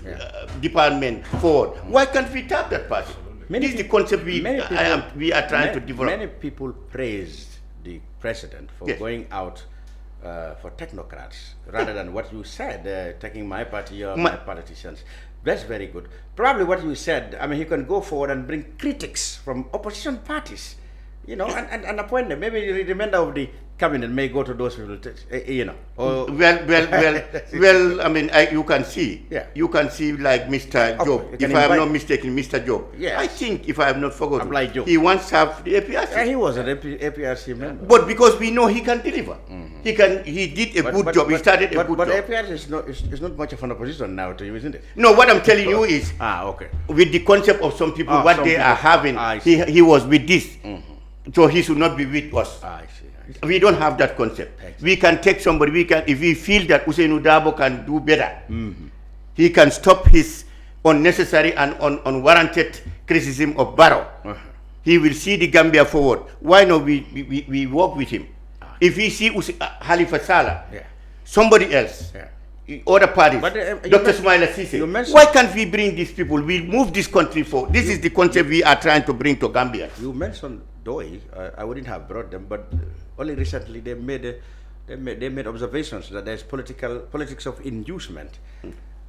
department forward. Why can't we tap that person? This is the concept we are trying to develop. Many people praised the president for going out for technocrats rather than what you said, taking my party or my politicians. That's very good. Probably what you said, I mean, he can go forward and bring critics from opposition parties, you know, and appoint them. Maybe the remainder of the cabinet may go to those people, you know. Or Well, I mean, you can see. You can see like Mr. Job. If I am not mistaken, Mr. Job. I think, if I have not forgotten, he once served the APRC. Yeah, he was an APRC member. But because we know he can deliver. He did a good job. He started a good job. But APRC is not much of an opposition now to you, isn't it? No, what I'm telling you is, with the concept of some people, what they are having, he was with this. So he should not be with us. I see. We don't have that concept. We can take somebody, if we feel that Usain Udabo can do better, he can stop his unnecessary and unwarranted criticism of Barrow. He will see the Gambia forward. Why not we work with him? If we see Halifa Saleh, somebody else, other parties, Dr. Smaila Cisse, why can't we bring these people? We move this country forward. This is the concept we are trying to bring to Gambia. You mentioned Doi. I wouldn't have brought them, but only recently they made observations that there's politics of inducement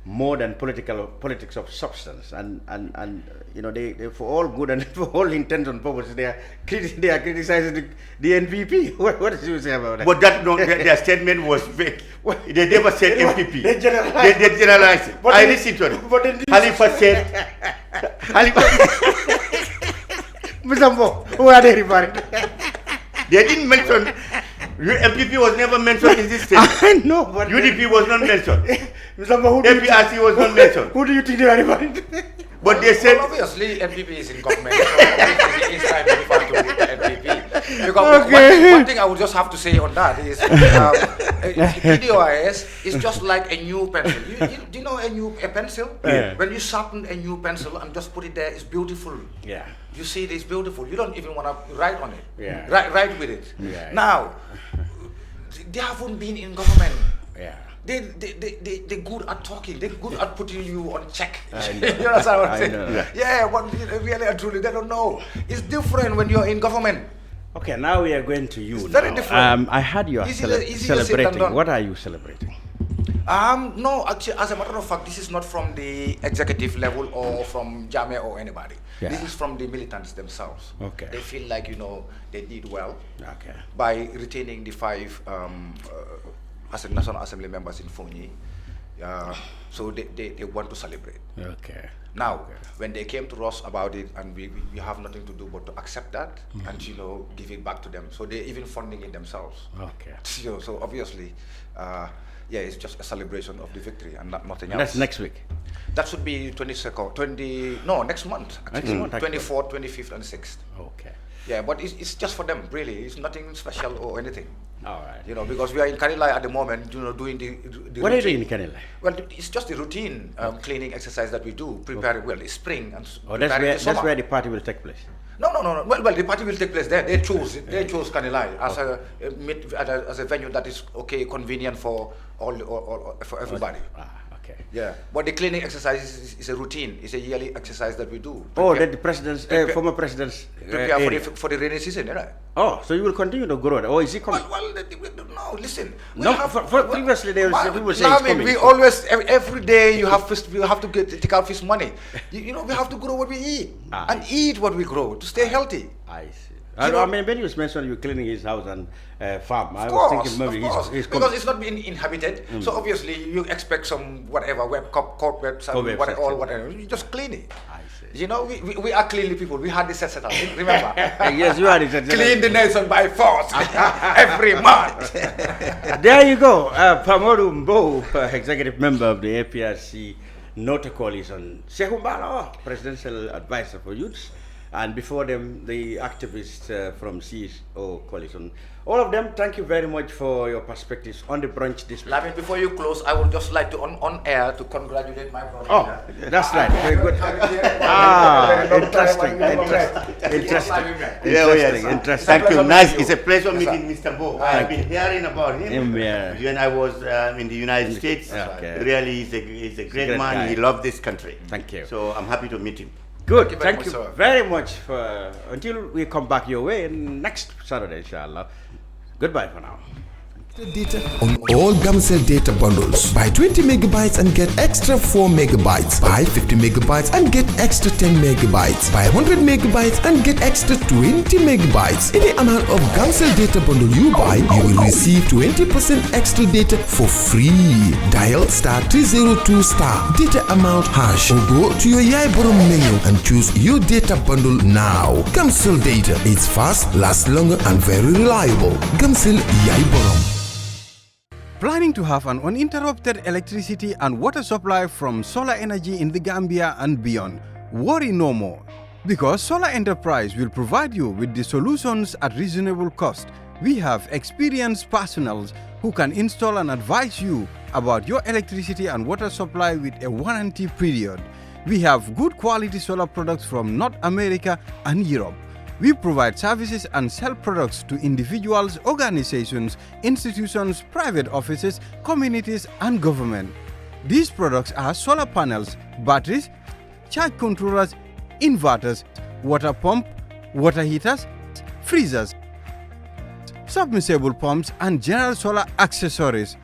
more than politics of substance, and you know, they for all good and for all intents and purposes they are criticizing the NPP. What did you say about that? But their statement was fake. They never said NPP. They generalized it. I listened to it. But Halifa said Muzambo, who are they referring to? They didn't mention. MPP was never mentioned in this statement. I know, but UDP was not mentioned. APRC was not mentioned. Who do you think they are referring to? But they said, obviously NPP is in government, so it's trying to refer to the NPP. Because one thing I would just have to say on that is, PDOIS is just like a new pencil. Do you know a pencil? Yeah. When you sharpen a new pencil and just put it there, it's beautiful. Yeah. You see, it's beautiful. You don't even want to write on it. Yeah. Write with it. Yeah. Now, they haven't been in government. Yeah. They're good at talking. They're good at putting you on check. You understand what I'm saying? Yeah, but really and truly, they don't know. It's different when you're in government. Okay, now we are going to you. It's very different. I had you celebrating. What are you celebrating? No, actually, as a matter of fact, this is not from the executive level or from Jamia or anybody. Yeah. This is from the militants themselves. Okay. They feel like, you know, they did well Okay. by retaining the 5 as a National Assembly members in Fonyi. So they want to celebrate. Okay. Now, when they came to us about it, and we have nothing to do but to accept that and, you know, give it back to them. So they're even funding it themselves. Okay. So obviously, yeah, it's just a celebration of the victory and nothing else. That's next week. That should be next month. Actually. Next month. 24th, 25th, and 6th. Okay. Yeah, but it's just for them, really. It's nothing special or anything. All right. You know, because we are in Kanilai at the moment, you know, doing the What are you routine. doing in Kanilai? Well, it's just the routine cleaning exercise that we do. Preparing, well, it's spring and That's where the party will take place. No. Well, the party will take place there. They chose Kanilai as a venue that is convenient for for everybody. Okay. Yeah, but the cleaning exercise is a routine. It's a yearly exercise that we do. That the president's former president's prepare for the rainy season, right? Oh, so you will continue to grow that? Or is it coming? Well, no. Listen. Previously there was people saying it's coming. We always every day you have to take out fish money. You know, we have to grow what we eat and eat what we grow to stay healthy. I see. I mean, when you mentioned you cleaning his house and farm, I was thinking maybe he's coming. Because it's not been inhabited, so obviously you expect some whatever cobwebs and whatever. You just clean it. I see. You know, we are cleanly people. We had this set up. Remember? Yes, you had it. Clean the nation by force every month. There you go. Pamodu Mbo, executive member of the APRC Nota Coalition. Sehumbalo, presidential advisor for youths. and before them, the activists from CSO Coalition. All of them, thank you very much for your perspectives on the brunch this week. Lamin, before you close, I would just like to, on air, to congratulate my brother. Oh, that's right. Very good. Interesting. Interesting. Thank you. Nice. It's a pleasure meeting Mr. Bo. I've been hearing about him when I was in the United States. Really, he's a great man. Guy. He loved this country. Thank you. So I'm happy to meet him. Good. Thank you very much for until we come back your way next Saturday, inshallah. Goodbye for now. Data on all Gamcell data bundles. Buy 20 megabytes and get extra 4 megabytes. Buy 50 megabytes and get extra 10 megabytes. Buy 100 megabytes and get extra 20 megabytes. Any amount of Gamcell data bundle you buy, you will receive 20% extra data for free. Dial *302* data amount hash or go to your Yaiborom menu and choose your data bundle now. Gamcell data. It's fast, lasts longer and very reliable. Gamcell Yaiborom. Planning to have an uninterrupted electricity and water supply from solar energy in the Gambia and beyond? Worry no more, because Solar Enterprise will provide you with the solutions at reasonable cost. We have experienced personnel who can install and advise you about your electricity and water supply with a warranty period. We have good quality solar products from North America and Europe. We provide services and sell products to individuals, organizations, institutions, private offices, communities, and government. These products are solar panels, batteries, charge controllers, inverters, water pump, water heaters, freezers, submersible pumps, and general solar accessories.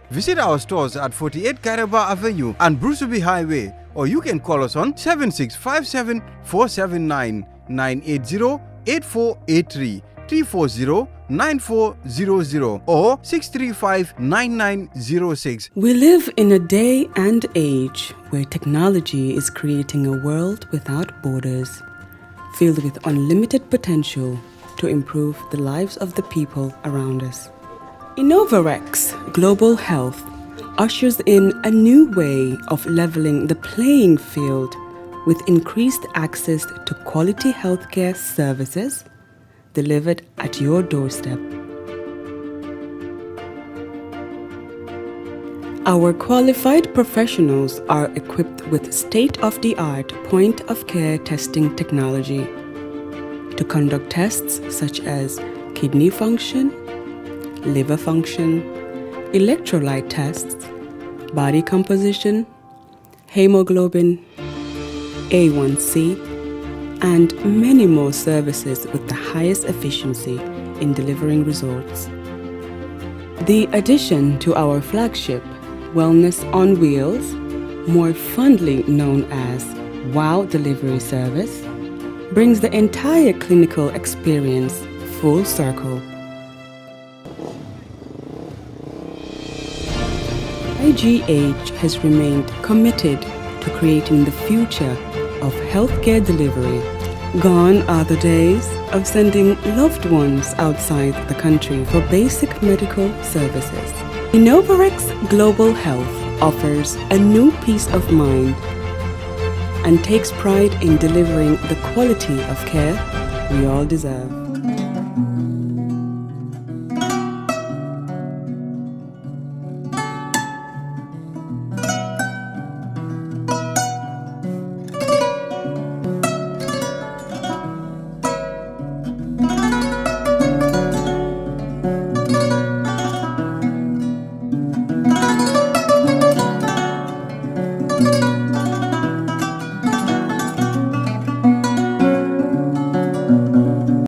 Visit our stores at 48 Karaba Avenue and Brusubi Highway, or you can call us on 7657 479 980 8483 340 9400 or 635 9906. We live in a day and age where technology is creating a world without borders, filled with unlimited potential to improve the lives of the people around us. Innovarex Global Health ushers in a new way of leveling the playing field with increased access to quality healthcare services delivered at your doorstep. Our qualified professionals are equipped with state-of-the-art point-of-care testing technology to conduct tests such as kidney function, liver function, electrolyte tests, body composition, hemoglobin, A1C, and many more services with the highest efficiency in delivering results. The addition to our flagship, Wellness on Wheels, more fondly known as WOW Delivery Service, brings the entire clinical experience full circle. IGH has remained committed to creating the future of healthcare delivery. Gone are the days of sending loved ones outside the country for basic medical services. Innovarex Global Health offers a new peace of mind and takes pride in delivering the quality of care we all deserve.